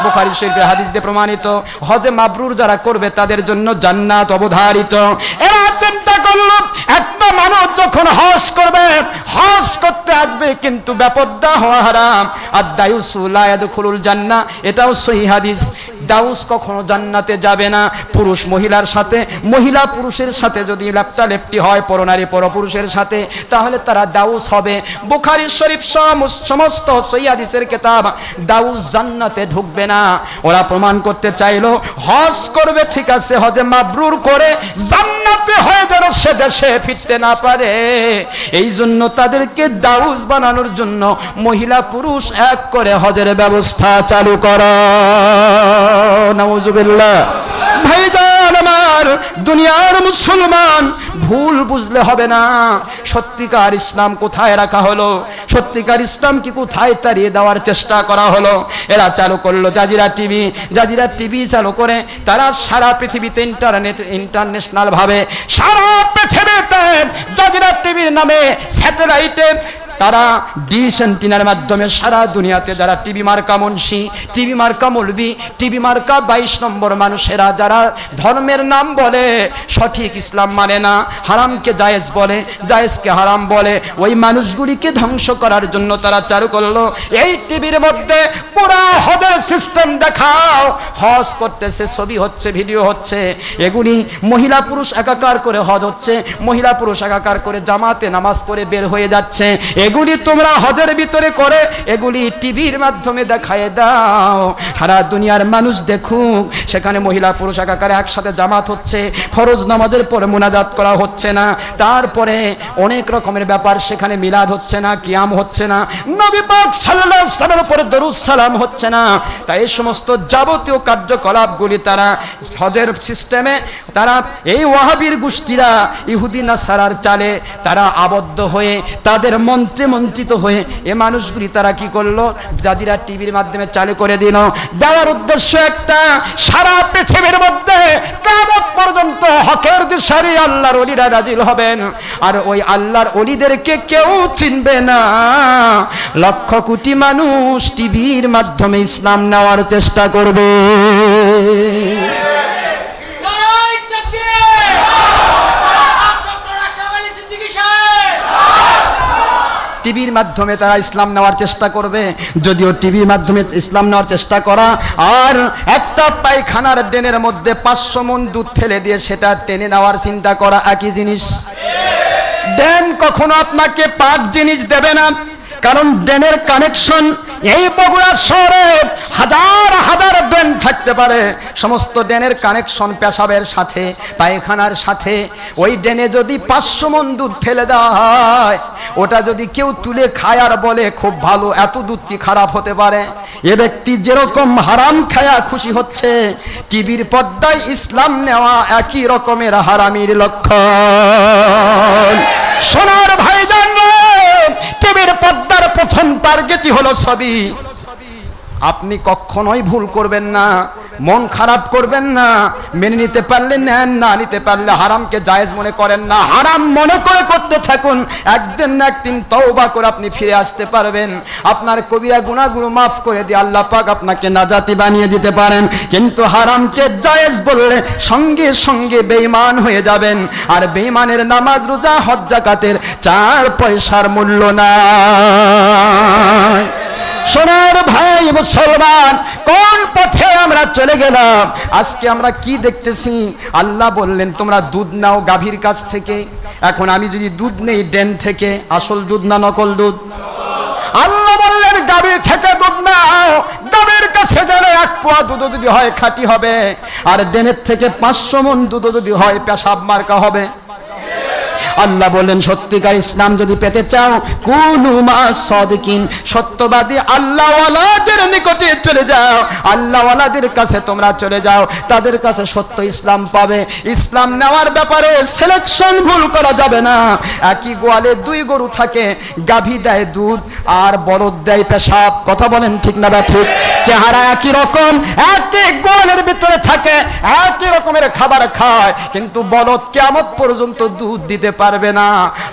বুখারী শরীফের হাদিস দিয়ে প্রমাণিত, হজে মাবরুর যারা করবে তাদের জন্য জান্নাত অবধারিত। এরা চিন্তা করল, একটা মানুষ যখন হজ করবে, হজ করতে আসবে কিন্তু বেপরদা হওয়া হারাম। আর দায়ুসু লা ইয়াদখুলুল জান্নাহ, এটাও সহিহ হাদিস। দাউস কখনো জান্নাতে যাবে না। পুরুষ মহিলার সাথে, মহিলা পুরুষের সাথে যদি লেপটালেপটি হয়, পরনারী পরপুরুষের সাথে, তাহলে তারা দাউস হবে। বুখারী শরীফ সমস্ত সহিহ হাদিসের কিতাব, দাউস জান্নাতে ঢুকবে না। ওরা প্রমাণ করতে চাইলো হজ করবে ঠিক আছে, হজে মাবরুর করে জান্নাত জান্নাতে হয়ে যেন সে দেশে ফিরতে না পারে, এই জন্য তাদেরকে দাউস বানানোর জন্য মহিলা পুরুষ এক করে হজের ব্যবস্থা চালু করা। নাউজুবিল্লাহ। ভাইজান আমার, দুনিয়ার মুসলমান, ভুল বুঝলে হবে না। সত্যিকার ইসলাম কোথায় রাখা হলো? সত্যিকার ইসলাম কি কোথায় তাড়িয়ে দেওয়ার চেষ্টা করা হলো? এরা চালু করলো জাজিরা টিভি। জাজিরা টিভি চালু করে তারা সারা পৃথিবীতে ইন্টারন্যাশনাল ভাবে সারা পৃথিবীতে জাজিরা টিভির নামে স্যাটেলাইটে তারা ডিশ অ্যান্টিনার মাধ্যমে সারা দুনিয়াতে যারা টিভি মার্কা মুন্সি, টিভি মার্কা মৌলবি, টিভি মার্কা 22 নম্বর মানুষেরা যারা ধর্মের নাম বলে, সঠিক ইসলাম মানে না, হারামকে জায়েজ বলে, জায়েজকে হারাম বলে, ওই মানুষগুলিকে ধ্বংস করার জন্য তারা চালু করলো এই টিভির মধ্যে পুরা হজের সিস্টেম দেখাও। হজ করতেছে, ছবি হচ্ছে, ভিডিও হচ্ছে, এগুলি মহিলা পুরুষ একাকার করে হজ হচ্ছে, মহিলা পুরুষ একাকার করে জামাতে নামাজ পড়ে বের হয়ে যাচ্ছে। এগুলি তোমরা হজের ভিতরে করে এগুলি টিভির মাধ্যমে দেখায় দাও, সারা দুনিয়ার মানুষ দেখুক। সেখানে মহিলা পুরুষ একাকারে একসাথে জামাত হচ্ছে, ফরজ নামাজের পরে মুনাজাত করা হচ্ছে না, তারপরে অনেক রকমের ব্যাপার, সেখানে মিলাদ হচ্ছে না, কিয়াম হচ্ছে না, নবী পাক সাল্লাল্লাহু আলাইহি ওয়াসাল্লামের উপরে দরুদ সালাম হচ্ছে না। তাই এই সমস্ত যাবতীয় কার্যকলাপগুলি তারা হজের সিস্টেমে, তারা এই ওয়াহাবির গোষ্ঠীরা ইহুদি নাসারার চালে তারা আবদ্ধ হয়ে তাদের মন্ত্রিত হয়ে এ মানুষগুলি তারা কি করলো? জাজিরা টিভির মাধ্যমে চালু করে দিল। দেওয়ার উদ্দেশ্য একটা, সারা পৃথিবীর মধ্যে কিয়ামত পর্যন্ত হকের দিশারি আল্লাহর ওলিরা নাজিল হবেন, আর ওই আল্লাহর ওলিদেরকে কেউ চিনবে না। লক্ষ কোটি মানুষ টিভির মাধ্যমে ইসলাম নেওয়ার চেষ্টা করবে। টিভির মাধ্যমে তারা ইসলাম নেওয়ার চেষ্টা করবে। যদিও টিভির মাধ্যমে ইসলাম নেওয়ার চেষ্টা করা আর একটা পায়খানার ড্রেনের মধ্যে 500 মণ দুধ ফেলে দিয়ে সেটা টেনে নেওয়ার চিন্তা করা একই জিনিস। ড্রেন কখনো আপনাকে পাক জিনিস দেবে না, কারণ ড্রেনের কানেকশন এই বগুড়া শহরে হাজার হাজার ড্রেন থাকতে পারে, সমস্ত ড্রেনের কানেকশন পেশাবের সাথে, পায়খানার সাথে। ওই ড্রেনে যদি 500 মণ দুধ ফেলে দেওয়া হয়, ওটা যদি কেউ তুলে খায় আর বলে খুব ভালো, এত দুধ কি খারাপ হতে পারে? এ ব্যক্তি যেরকম হারাম খায়া খুশি হচ্ছে, টিভির পর্দায় ইসলাম নেওয়া একই রকমের হারামির লক্ষণ। সোনার ভাইজান, টিভির পর্দার প্রথম টার্গেটই হলো ছবি। আপনি কখনোই ভুল করবেন না, মন খারাপ করবেন না, মেনে নিতে পারলে নেন, না নিতে পারলে হারামকে জায়েজ মনে করেন না, হারাম মনে করে করতে থাকুন। একদিন না একদিন তওবা করে আপনি ফিরে আসতে পারবেন, আপনার কবিরা গুনাহগুলো মাফ করে দিয়ে আল্লাহ পাক আপনাকে নাজাতি বানিয়ে দিতে পারেন। কিন্তু হারামকে জায়েজ বললে সঙ্গে সঙ্গে বেঈমান হয়ে যাবেন, আর বেঈমানের নামাজ রোজা হজ যাকাতের 4 পয়সার মূল্য নাই। সোনার ভাই মুসলমান, কোন পথে আমরা চলে গেলাম? আজকে আমরা কি দেখতেছি? আল্লাহ বললেন তোমরা দুধ নাও গাভীর কাছ থেকে। এখন আমি যদি দুধ নেই ড্রেন থেকে, আসল দুধ না নকল দুধ? আল্লাহ বললেন গাভীর থেকে দুধ নাও। গাভীর কাছে গেলে 1 পোয়া দুধ যদি হয় খাঁটি হবে, আর ড্রেনের থেকে 500 মণ দুধ যদি হয় পেশাব মার্কা হবে। আল্লাহ বললেন সত্যিকার ইসলাম যদি পেতে চাও, কুনু মা সাদিকিন, সত্যবাদী আল্লাহওয়ালাদের নিকটে চলে যাও, আল্লাহওয়ালাদের কাছে তোমরা চলে যাও, তাদের কাছে সত্য ইসলাম পাবে। ইসলাম নেওয়ার ব্যাপারে সিলেকশন ভুল করা যাবে না। একই গোয়ালে 2 গরু থাকে, গাভী দেয় দুধ আর বলদ দেয় পেশাব। কথা বলেন ঠিক না বা ঠিক? চেহারা একই রকম, একই গোয়ালের ভিতরে থাকে, একই রকমের খাবার খায়, কিন্তু বলদ কিয়ামত পর্যন্ত দুধ দিতে পারবে না,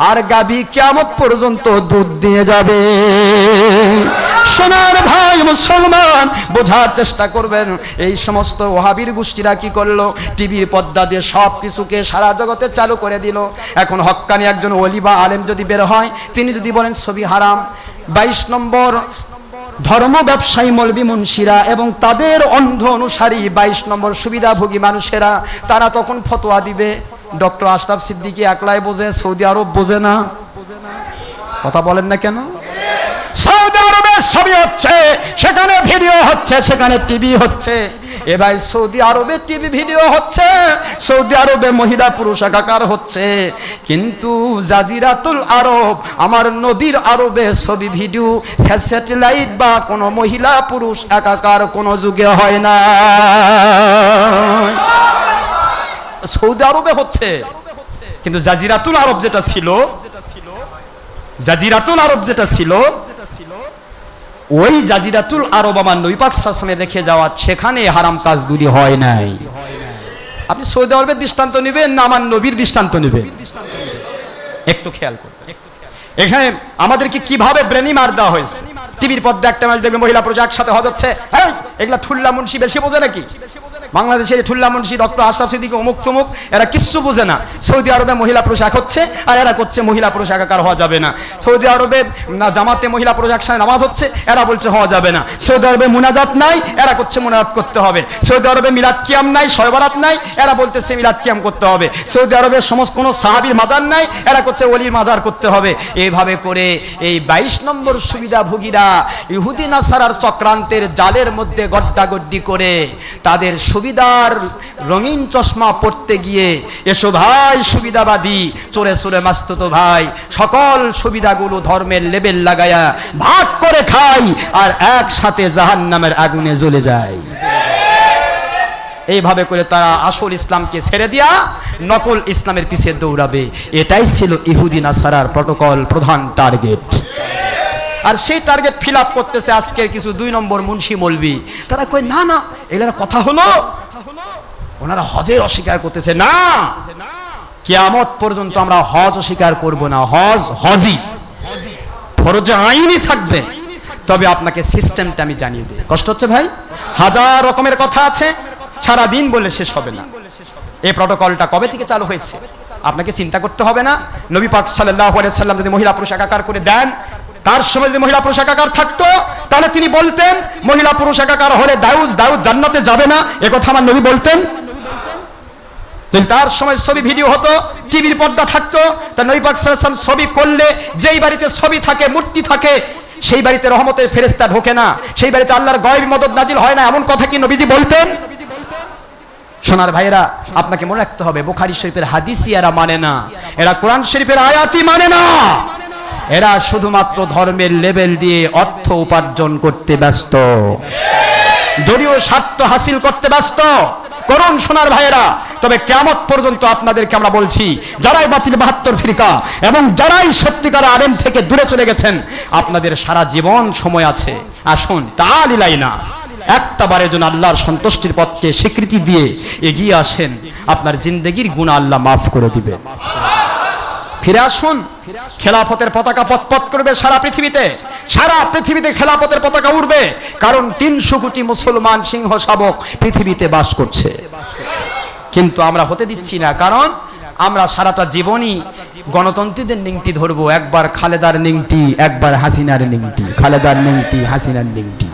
আর গাভী কিয়ামত পর্যন্ত দুধ দিয়ে যাবে। সোনার ভাই মুসলমান, বোঝার চেষ্টা করবেন। এই সমস্ত ওয়াহাবির গোষ্ঠীরা কি করলো? টিভির পর্দা দিয়ে সব কিছুকে সারা জগতে চালু করে দিল। এখন হক্কানি একজন ওলি বা আলেম যদি বের হয়, তিনি যদি বলেন ছবি হারাম, 22 নম্বর ধর্ম ব্যবসায়ী মৌলবি মুন্সিরা এবং তাদের অন্ধ অনুসারী 22 নম্বর সুবিধাভোগী মানুষেরা, তারা তখন ফতোয়া দিবে। ডক্টর আশরাফ সিদ্দিকী একলাই বোঝে, সৌদি আরব বোঝে না। কথা বলেন না কেন? সৌদি আরবে ছবি হচ্ছে, সেখানে ভিডিও হচ্ছে, সেখানে টিভি হচ্ছে, এ ভাই সৌদি আরবে টিভি ভিডিও হচ্ছে, সৌদি আরবে মহিলা পুরুষ একাকার হচ্ছে, কিন্তু জাজিরাতুল আরব আমার নবীর আরবে ছবি ভিডিও স্যাটেলাইট বা কোনো মহিলা পুরুষ একাকার কোনো যুগে হয় না। সৌদি আরবে হচ্ছে, কিন্তু জাজিরাতুল আরব যেটা ছিল, জাজিরাতুল আরব যেটা ছিল, ওই জাজিরাতুল আরব আমার নবী পাক সাল্লাল্লাহু আলাইহি ওয়াসাল্লাম রেখে যাওয়া, সেখানে হারাম কাজগুলি হয় নাই। আপনি সৌদি আরবের দৃষ্টান্ত নেবেন না আমার নবীর দৃষ্টান্ত নেবেন? একটু খেয়াল করবেন। এখানে আমাদেরকে কিভাবে ব্রেনি মার দেওয়া হয়েছে। টিভির পর্দা একটা ম্যাচ দেখবে মহিলা পুরুষ একসাথে হজ হচ্ছে, হ্যাঁ এগুলা ঠুল্লা মুন্সি বেশি বোঝে নাকি? বাংলাদেশের ঠুল্লা মুন্সি ডক্টর আশরাফ সিদ্দিকী অমুক তমুক এরা কিচ্ছু বোঝে না। সৌদি আরবে মহিলা পুরুষ এক হচ্ছে, আর এরা করছে মহিলা পুরুষ একাকার হওয়া যাবে না। সৌদি আরবে জামাতে মহিলা পুরুষ একসাথে নামাজ হচ্ছে, এরা বলছে হওয়া যাবে না। সৌদি আরবে মুনাজাত নাই, এরা করছে মুনাজাত করতে হবে। সৌদি আরবে মিলাদ কিয়াম নাই, শবে বরাত নাই, এরা বলতেছে মিলাদ কিয়াম করতে হবে। সৌদি আরবের সমস্ত কোনো সাহাবীর মাজার নাই, এরা করছে ওলির মাজার করতে হবে। এইভাবে করে এই 22 নম্বর সুবিধাভোগীরা ইহুদি নাসারার চক্রান্তের জালের মধ্যে গড্ডাগড্ডি করে তাদের সুবিধার রঙিন চশমা পড়তে গিয়ে, এসো ভাই সুবিধাবাদী, চোরে চোরে মাস্তুতো ভাই, সকল সুবিধাগুলো ধর্মের লেবেল লাগায়া ভাগ করে খাই আর একসাথে জাহান্নামের আগুনে জ্বলে যায়। এইভাবে করে তারা আসল ইসলামকে ছেড়ে দিয়া নকল ইসলামের পিছে দৌড়াবে। এটাই ছিল ইহুদি নাসারার প্রটোকল, প্রধান টার্গেট। আর সেই টার্গেট ফিল আপ করতেছে আজকের কিছু 2 নম্বর মুন্সি মৌলবি। তারা কই না না এগুলা কথা হলো, ওনারা হজের অস্বীকার করতেছে। না, কিয়ামত পর্যন্ত আমরা হজ অস্বীকার করব না। হজ হজই, ফরজে আইনি থাকবে। তবে আপনাকে সিস্টেমটা আমি জানিয়ে দিই। কষ্ট হচ্ছে ভাই? হাজার রকমের কথা আছে, সারা দিন বলে শেষ হবে না। এই প্রটোকলটা কবে থেকে চালু হয়েছে আপনাকে চিন্তা করতে হবে না। নবী পাক সাল্লাল্লাহু আলাইহি ওয়াসাল্লাম যদি মহিলা পুরুষ একাকার করে দেন, তার সময় যদি মহিলা পুরুষ একাকার থাকতো, তাহলে তিনি বলতেন মহিলা পুরুষ একাকার হলে দাউদ জান্নাতে যাবে না, এ কথা আমার নবী বলতেন? যদি তার সময় ছবি ভিডিও হতো, টিভির পর্দা থাকতো, তা নবী পাক সাল্লাল্লাহু আলাইহি ওয়াসাল্লাম ছবি করলে, যেই বাড়িতে ছবি থাকে, মূর্তি থাকে, সেই বাড়িতে রহমতের ফেরেশতা ঢোকে না, সেই বাড়িতে আল্লাহর গায়বী মদদ নাজিল হয় না, এমন কথা কি নবীজি বলতেন? সোনার ভাইয়েরা, আপনাকে মনে রাখতে হবে, বুখারী শরীফের হাদিসই এরা মানে না, এরা কোরআন শরীফের আয়াতই মানে না। এরা শুধুমাত্র ধর্মের লেভেল দিয়ে অর্থ উপার্জন করতে ব্যস্ত, দলীয় স্বার্থ হাসিল করতে ব্যস্ত। করুন সোনার ভাইয়েরা। তবে কিয়ামত পর্যন্ত আপনাদেরকে আমরা বলছি, যারাই বাতিল 72 ফিরকা এবং যারাই সত্যিকার আলেম থেকে দূরে চলে গেছেন, আপনাদের সারা জীবন সময় আছে। আসুন তালিলাইনা একটা বারের জন্য আল্লাহর সন্তুষ্টির পথকে স্বীকৃতি দিয়ে এগিয়ে আসেন, আপনার জিন্দেগির গুনাহ আল্লাহ মাফ করে দিবেন। ফিরে আসুন, খেলাফতের পতাকা পতপত করবে সারা পৃথিবীতে, সারা পৃথিবীতে খেলাফতের পতাকা উড়বে। কারণ 300 কোটি মুসলমান সিংহ শাবক পৃথিবীতে বাস করছে, কিন্তু আমরা হতে দিচ্ছি না। কারণ আমরা সারাটা জীবনই গণতন্ত্রীদের নিংটি ধরবো, একবার খালেদার নিংটি, একবার হাসিনার নিংটি, খালেদার নিংটি, হাসিনার নিংটি,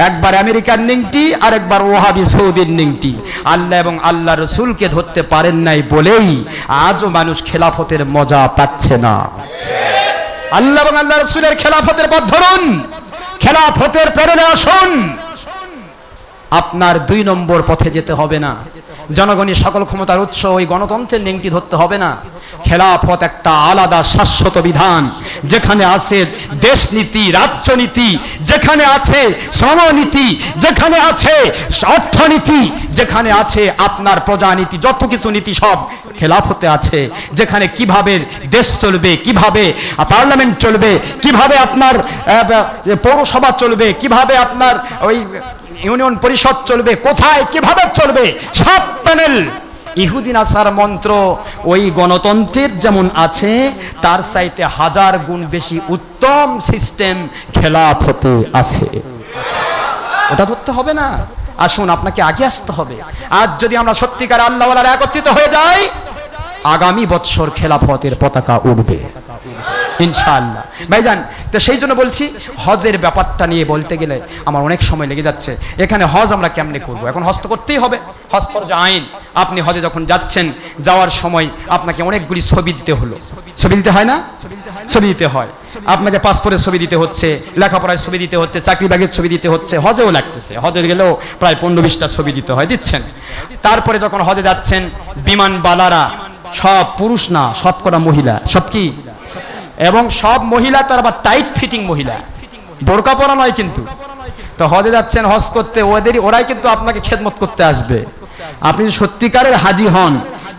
একবার আমেরিকার নিংটি আর একবার ওয়াহাবি সৌদির নিংটি। আল্লাহ এবং আল্লাহ রসুলকে ধরতে পারেন নাই বলেই আজও মানুষ খেলাফতের মজা পাচ্ছে না। আল্লাহ এবং আল্লাহ রসুলের খেলাফতের পথ ধরুন, খেলাফতের প্রেরণা আসুন। আপনার 2 নম্বর পথে যেতে হবে না, জনগণের সকল ক্ষমতার উৎস ওই গণতন্ত্রের নিংটি ধরতে হবে না। খেলাফত একটা আলাদা শাশ্বত বিধান, যেখানে আছে দেশনীতি, রাষ্ট্রনীতি, যেখানে আছে শ্রমনীতি, যেখানে আছে অর্থনীতি, যেখানে আছে আপনার প্রজানীতি, যত কিছু নীতি সব খেলাফতে আছে। যেখানে কিভাবে দেশ চলবে, কিভাবে পার্লামেন্ট চলবে, কিভাবে আপনার পৌরসভা চলবে, কিভাবে আপনার ওই ইউনিয়ন পরিষদ চলবে, কোথায় কিভাবে চলবে, সব প্যানেল ইহুদি নাসার মন্ত্র ওই গণতন্ত্রের যেমন আছে, তার চাইতে 1000 গুণ বেশি উত্তম সিস্টেম খেলাফতে আছে। ওটা ধরতে হবে না। আসুন, আপনাকে আগে আসতে হবে। আজ যদি আমরা সত্যিকার আল্লাহওয়ালারা একত্রিত হয়ে যাই, আগামী বছর খেলাফতের পতাকা উঠবে ইনশাআল্লাহ। ভাইজান, তো সেই জন্য বলছি, হজের ব্যাপারটা নিয়ে বলতে গেলে আমার অনেক সময় লেগে যাচ্ছে। এখানে হজ আমরা কেমনে করব? এখন হজ তো করতেই হবে, হজ ফরজ আইন। আপনি হজে যখন যাচ্ছেন, যাওয়ার সময় আপনাকে অনেকগুলি ছবি দিতে হলো। ছবি দিতে হয় না? ছবি দিতে হয়। আপনাকে পাসপোর্টের ছবি দিতে হচ্ছে, লেখাপড়ার ছবি দিতে হচ্ছে, চাকরি বাগের ছবি দিতে হচ্ছে, হজেও লাগতেছে, হজে গেলেও প্রায় 15-20টা ছবি দিতে হয়, দিচ্ছেন। তারপরে যখন হজে যাচ্ছেন, বিমানবালারা সব পুরুষ না, সব করা মহিলা, সব কি, এবং সব মহিলা তার আবার টাইট ফিটিং মহিলা, বোরকা পরা নয় কিন্তু। তো হজে যাচ্ছেন, হজ করতে, ওরাই কিন্তু আপনাকে খেদমত করতে আসবে। আপনি সত্যিকারের হাজি হন,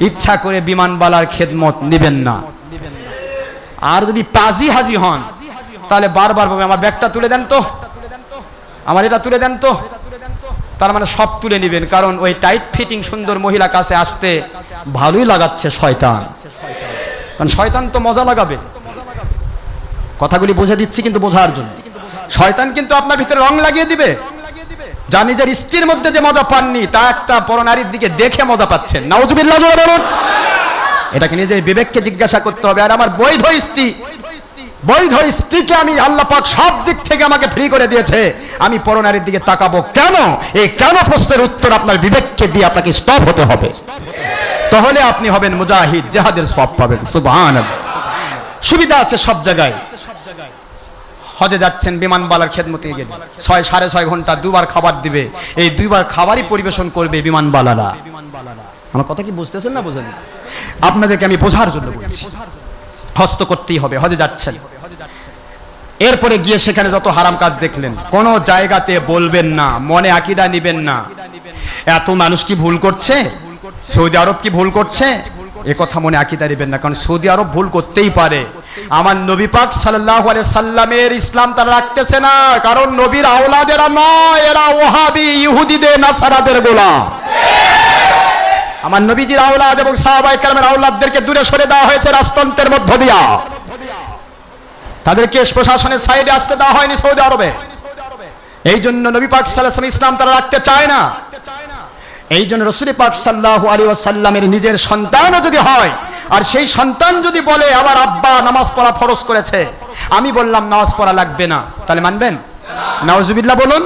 ইচ্ছা করে বিমানবালার খেদমত নেবেন না। আর যদি পাজি হাজি হন, তাহলে বারবার বলবে আমার ব্যাগটা তুলে দেন তো, আমার এটা তুলে দেন তো। তার মানে সব তুলে নেবেন, কারণ ওই টাইট ফিটিং সুন্দর মহিলা কাছে আসতে ভালোই লাগাচ্ছে শয়তান, কারণ শয়তান তো মজা লাগাবে। কথাগুলি বুঝে দিচ্ছি কিন্তু বোঝার জন্য। শয়তান কিন্তু আপনার ভিতরে রং লাগিয়ে দিবে। যা নিজের স্ত্রীর মধ্যে যে মজা পাননি, তা একটা পরনারীর দিকে দেখে মজা পাচ্ছেন। নাউজুবিল্লাহ বলুন। এটাকে নিজের বিবেককে জিজ্ঞাসা করতে হবে। আর আমার বৈধ স্ত্রীকে আমি আল্লাহ পাক সব দিক থেকে আমাকে ফ্রি করে দিয়েছে, আমি পরনারীর দিকে তাকাবো কেন? এই কেন প্রশ্নের উত্তর আপনার বিবেককে দিয়ে আপনাকে স্টপ হতে হবে। তাহলে আপনি হবেন মুজাহিদ, জিহাদের সওয়াব পাবেন। সুবহানাল্লাহ। সুবিধা আছে সব জায়গায়। হজে যাচ্ছেন, বিমানবালার খেদমতে গেলে 6-6.5 ঘন্টা 2বার খাবার দিবে। এই 2বার খাবারই পরিবেশন করবে বিমানবালারা। আমার কথা কি বুঝতেছেন না বুঝেন? আপনাদেরকে আমি বোঝার জন্য বলছি। হজ তো করতেই হবে, হজে যাচ্ছেন। এরপরে গিয়ে সেখানে যত হারাম কাজ দেখলেন, কোন জায়গাতে বলবেন না, মনে আকীদা নেবেন না এত মানুষ কি ভুল করছে, সৌদি আরব কি ভুল করছে, এ কথা মনে আকীদা নেবেন না। কারণ সৌদি আরব ভুল করতেই পারে। আমার নবী পাক সাল্লাল্লাহু আলাইহি সাল্লামের ইসলাম তারা রাখতেছে না, কারণ নবীর আওলাদেরা নয়, এরা ওহাবি ইহুদিদের নাসারাদের গোলাম। আমার নবীজির আওলাদ এবং সাহাবায়ে কেরামের আওলাদদেরকে দূরে সরে দেওয়া হয়েছে রাজতন্ত্রের মধ্য দিয়া। তাদেরকে প্রশাসনের সাইডে আসতে দেওয়া হয়নি সৌদি আরবে। এই জন্য নবী পাক সাল্লাল্লাহু আলাইহি ওয়াসাল্লাম ইসলাম তারা রাখতে চায় না। এই জন্য রাসূল পাক সাল্লাল্লাহু আলাইহি ওয়াসাল্লামের নিজের সন্তানও যদি হয়, আর সেই সন্তান যদি বলে আমার আব্বা নামাজ পড়া ফরজ করেছে, আমি বললাম নামাজ পড়া লাগবে না, তাহলে মানবেন? নাউজুবিল্লাহ বলুন।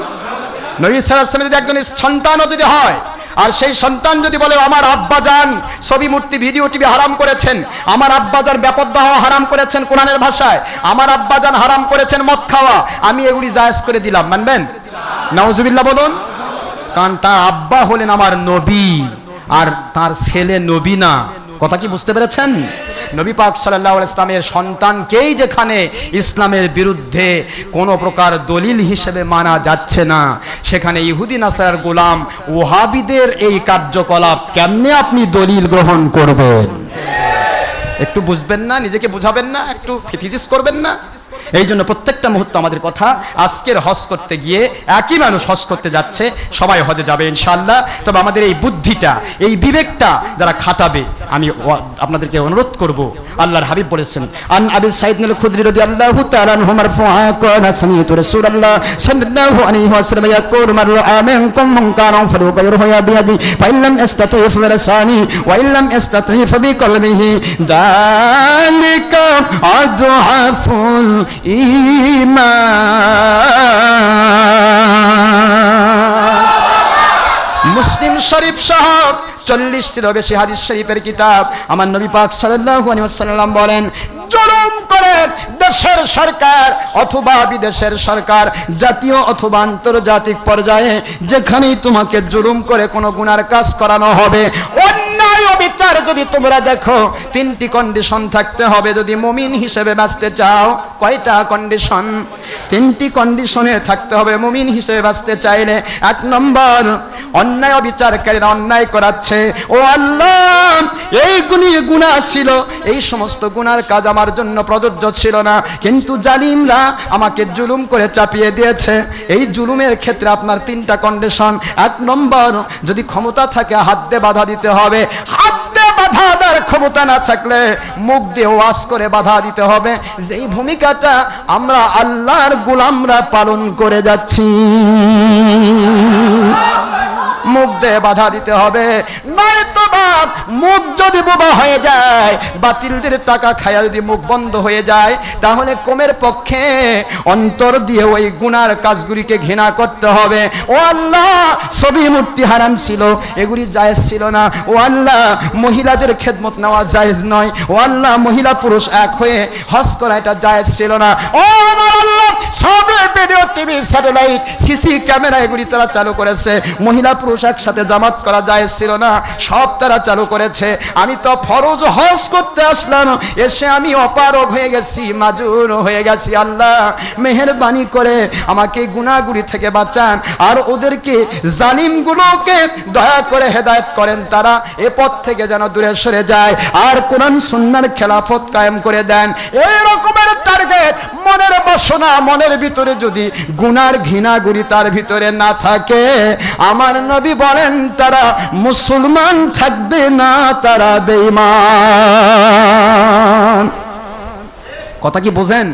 নবী সাল্লাল্লাহু আলাইহি ওয়াসাল্লামের যদি একজন সন্তানও যদি হয়, আর সেই সন্তান যদি বলে আমার আব্বা জান ছবি মূর্তি ভিডিও টিভি হারাম করেছেন, আমার আব্বা জান বেপরদা হওয়া হারাম করেছেন কোরআনের ভাষায়, আমার আব্বা জান হারাম করেছেন মদ খাওয়া, আমি এগুলি জায়েজ করে দিলাম, মানবেন? নাউজুবিল্লাহ বলুন। কারণ তার আব্বা হলেন আমার নবী, আর তার ছেলে নবী না। কথা কি বুঝতে পেরেছেন? নবী পাক সাল্লাল্লাহু আলাইহি ওয়াসাল্লামের সন্তানকেই যেখানে ইসলামের বিরুদ্ধে কোনো প্রকার দলিল হিসেবে মানা যাচ্ছে না, সেখানে ইহুদি নাসারার গোলাম ওহাবিদের এই কার্যকলাপ কেমনে আপনি দলিল গ্রহণ করবেন? একটু বুঝবেন না? নিজেকে বুঝাবেন না? একটু ফিথিসিস করবেন না? এই জন্য প্রত্যেকটা মুহূর্ত আমাদের কথা, আজকের হজ করতে গিয়ে একই মানুষ হজ করতে যাচ্ছে, সবাই হজে যাবে ইনশাআল্লাহ। তবে আমাদের এই বুদ্ধিটা, এই বিবেকটা যারা খাটাবে, আমি আপনাদেরকে অনুরোধ করব, আল্লাহর হাবিব বলেছেন, আন আবি সাঈদ আল খুদরি রাদিয়াল্লাহু তাআলা আনহু মারফুআ ক্বালা সামি'তু রাসূলুল্লাহ সাল্লাল্লাহু আলাইহি ওয়াসাল্লাম ইয়াকুলু মান রাআ মিনকুম মুনকারান ফালইয়ুগহিরহু বিয়াদিহি ফা ইন লাম ইসতাতি' ফাবিলিসানিহি ওয়া ইন লাম ইসতাতি' ফাবিকলবিহি যালিকা আযহাফুল ঈমান। মুসলিম শরীফ সাহেব 40টিরও বেশি হাদিস শরীফের কিতাব। আমার নবী পাক সাল্লাল্লাহু আলাইহি ওয়াসাল্লাম বলেন, জুলুম করে দেশের সরকার অথবা বিদেশের সরকার, জাতীয় অথবা আন্তর্জাতিক পর্যায়ে যেখানেই তোমাকে জুলুম করে কোনো গুনার কাজ করানো হবে, অন্যায় অবিচার যদি তোমরা দেখো, 3টি কন্ডিশন থাকতে হবে যদি মুমিন হিসেবে বাঁচতে চাও। কয়টা কন্ডিশন? 3টি কন্ডিশনে থাকতে হবে মুমিন হিসেবে বাঁচতে চাইলে। 1 নম্বর, অন্যায় অবিচারকারীরা অন্যায় করাচ্ছে, ও আল্লাহ এই গুনাহ ছিল, এই সমস্ত গুনার কাজ আমার জন্য প্রযোজ্য ছিল না, কিন্তু জালিমরা আমাকে জুলুম করে চাপিয়ে দিয়েছে। এই জুলুমের ক্ষেত্রে আপনার 3টা কন্ডিশন। 1 নম্বর, যদি ক্ষমতা থাকে হাত দিয়ে বাধা দিতে হবে। হাত দিয়ে বাধা দেওয়ার ক্ষমতা না থাকলে মুখ দিয়ে ওয়াজ করে বাধা দিতে হবে। যেই ভূমিকাটা আমরা আল্লাহর গোলামরা পালন করে যাচ্ছি, মুখ দিয়ে বাধা দিতে হবে, নয়তোবা মুখ যদি বোবা হয়ে যায়, বাতিলদের টাকা খায়া যদি মুখ বন্ধ হয়ে যায়, তাহলে কমের পক্ষে অন্তর দিয়ে ওই গুনার কাজগুলিকে ঘৃণা করতে হবে। ও আল্লাহ, ছবি মূর্তি হারাম ছিল, এগুলি জায়েজ ছিল না। ও আল্লাহ, মহিলাদের খেদমত নেওয়া জায়েজ নয়। ও আল্লাহ, মহিলা পুরুষ এক হয়ে হজ করা এটা জায়েজ ছিল না। ও আমার আল্লাহ, সব video, TV, satellite, CC camera এগুলি তারা চালু করেছে। মহিলা পুরুষ একসাথে জামাত করা জায়েজ ছিল না, সব তারা চালু করেছে। আমি তো ফরজ হজ করতে আসলাম, এসে আমি অপারগ হয়ে গেছি, মাজুর হয়ে গেছি। আল্লাহ, মেহেরবানি করে আমাকে গুনাহগুলি থেকে বাঁচান, আর ওদেরকে জালিমগুলোকে দয়া করে হেদায়েত করেন, তারা এ পথ থেকে যেন দূরে সরে যায়, আর কোরআন সুন্নাহর খেলাফত কায়েম করে দেন। এই রকমের টার্গেট, মনের বাসনা, মনের ভিতরে যদি গুনার ঘৃণাগুলি তার ভিতরে না থাকে, আমার নবী বলেন তারা মুসলমান থাকবে না, তারা বেঈমান। কথা কি বোঝেন?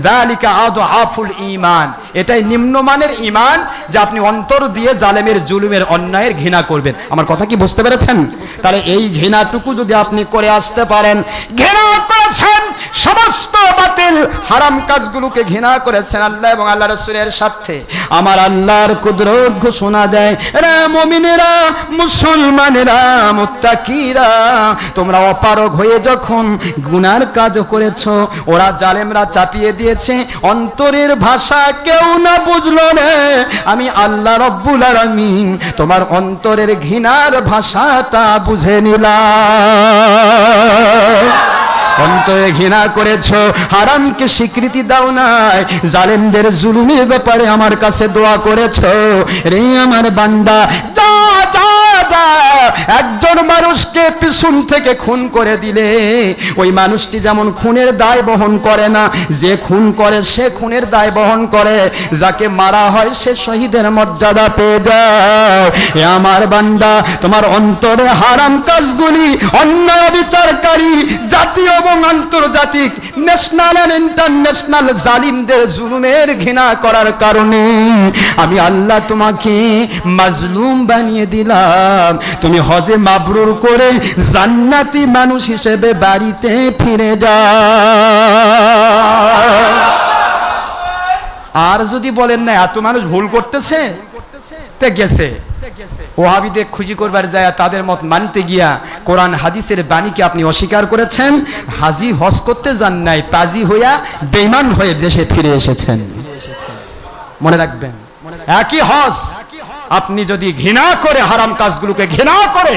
যালিকা আদআফুল ঈমান, এটাই নিম্নমানের ঈমান, যে আপনি অন্তর দিয়ে জালেমের, জুলুমের, অন্যায়ের ঘৃণা করবেন। আমার কথা কি বুঝতে পেরেছেন? তাহলে এই ঘৃণাটুকু যদি আপনি করে আসতে পারেন, ঘৃণা করেছেন সমস্ত বাতিল হারাম কাজগুলোকে ঘৃণা করেছেন আল্লাহ এবং আল্লাহ রাসূলের স্বার্থে, আমার আল্লাহর কুদরত ঘোষণা দেয়, রে মুমিনেরা, মুসলমানেরা, মুত্তাকিরা, তোমরা অপারগ হয়ে যখন গুনার কাজ করেছো, ওরা জালেমরা চাপিয়ে দিয়েছে, অন্তরের ভাষা কেউ না বুঝলো রে, আমি আল্লাহ রব্বুল আলামিন তোমার অন্তরের ঘৃণার ভাষাটা বুঝে নিলাম। অন্তরে ঘৃণা করেছো, হারামকে স্বীকৃতি দাও নাই, জালেমদের জুলুমের ব্যাপারে আমার কাছে দোয়া করেছো, রে আমার বান্দা, যা যা যা, একজন মানুষকে পিছন থেকে খুন করে দিলে ওই মানুষটি যেমন খুনের দায় বহন করে না, যে খুন করে সে খুনের দায় বহন করে, যাকে মারা হয় সে শহীদের মর্যাদা পেয়ে যায়। এ আমার বান্দা, তোমার অন্তরে হারাম কাজগুলি, অন্যায় বিচারকারী জাতীয় এবং আন্তর্জাতিক, ন্যাশনাল এন্ড ইন্টারন্যাশনাল জালিমদের জুলুমের ঘৃণা করার কারণে আমি আল্লাহ তোমাকে মাজলুম বানিয়ে দিলাম। তুমি হজে মাবরুর করে জান্নাতি মানুষ হিসেবে বাড়িতে ফিরে যাও। আর যদি বলেন না এত মানুষ ভুল করতেছে, তে গেছে ওহাবিদের খুঁজি করবার যায়, তাদের মত মানতে গিয়া কোরআন হাদিসের বাণীকে আপনি অস্বীকার করেছেন, হাজি হজ করতে যান নাই, পাজি হইয়া বেঈমান হয়ে দেশে ফিরে এসেছেন। মনে রাখবেন, একই হজ, আপনি যদি ঘৃণা করে হারাম কাজগুলোকে ঘৃণা করে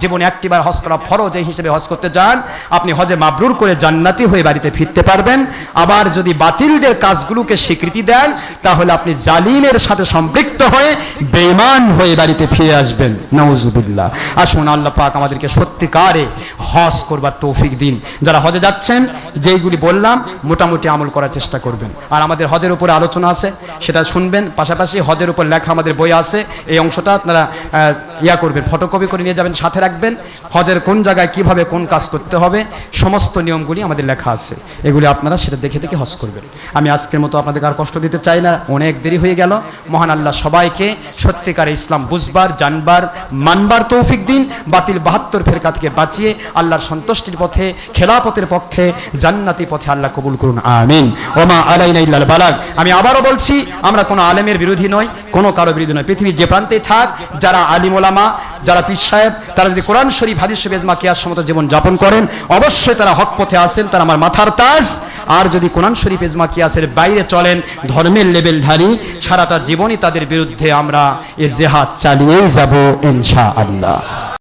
জীবনে একটিবার হজ করা ফরজ এই হিসেবে হজ করতে যান, আপনি হজে মাবরুর করে জান্নাতি হয়ে বাড়িতে ফিরতে পারবেন। আবার যদি বাতিলদের কাজগুলোকে স্বীকৃতি দেন, তাহলে আপনি জালিমের সাথে সম্পৃক্ত হয়ে বেঈমান হয়ে বাড়িতে ফিরে আসবেন। নাউজুবিল্লাহ। আসুন আল্লাহ পাক আমাদেরকে সত্যিকারে হজ করবার তৌফিক দিন। যারা হজে যাচ্ছেন, যেইগুলি বললাম মোটামুটি আমল করার চেষ্টা করবেন। আর আমাদের হজের উপরে আলোচনা আছে, সেটা শুনবেন। পাশাপাশি হজের উপর লেখা আমাদের বই আছে, এই অংশটা আপনারা করবেন, ফটোকপি করে নিয়ে যাবেন, সাথে রাখবেন। হজের কোন জায়গায় কিভাবে কোন কাজ করতে হবে সমস্ত নিয়মগুলি আমাদের লেখা আছে, এগুলি আপনারা সেটা দেখে দেখে হজ করবেন। আমি আজকের মতো আপনাদের আর কষ্ট দিতে চাই না, অনেক দেরি হয়ে গেল। মহান আল্লাহ সবাইকে সত্যিকারে ইসলাম বুঝবার, জানবার, মানবার তৌফিক দিন। বাতিল 72 ফেরকা থেকে বাঁচিয়ে আল্লাহর সন্তুষ্টির পথে, খেলাফতের পক্ষে, জান্নাতি পথে আল্লাহ কবুল করুন, আমিন। ওমা আলাইনা ইল্লাল বালাগ। আমি আবারও বলছি, আমরা কোনো আলেমের বিরোধী নই, কোনো কারো বিরোধী নয়। পৃথিবীর যে প্রান্তেই থাক, যারা আলিম ওলামা, যারা পীর সাহেব, তারা যদি কোরআন শরীফ, হাদিস শরীফ, ইজমা, কিয়াস সম্মত জীবন যাপন করেন, অবশ্যই তারা হক পথে আছেন, তারা আমার মাথার তাজ। আর যদি কোরআন শরীফ, ইজমা, কিয়াসের বাইরে চলেন, ধর্মের লেভেলধারী, সারাটা জীবনই তাদের বিরুদ্ধে আমরা এ জেহাদ চালিয়েই যাব ইনশাআল্লাহ।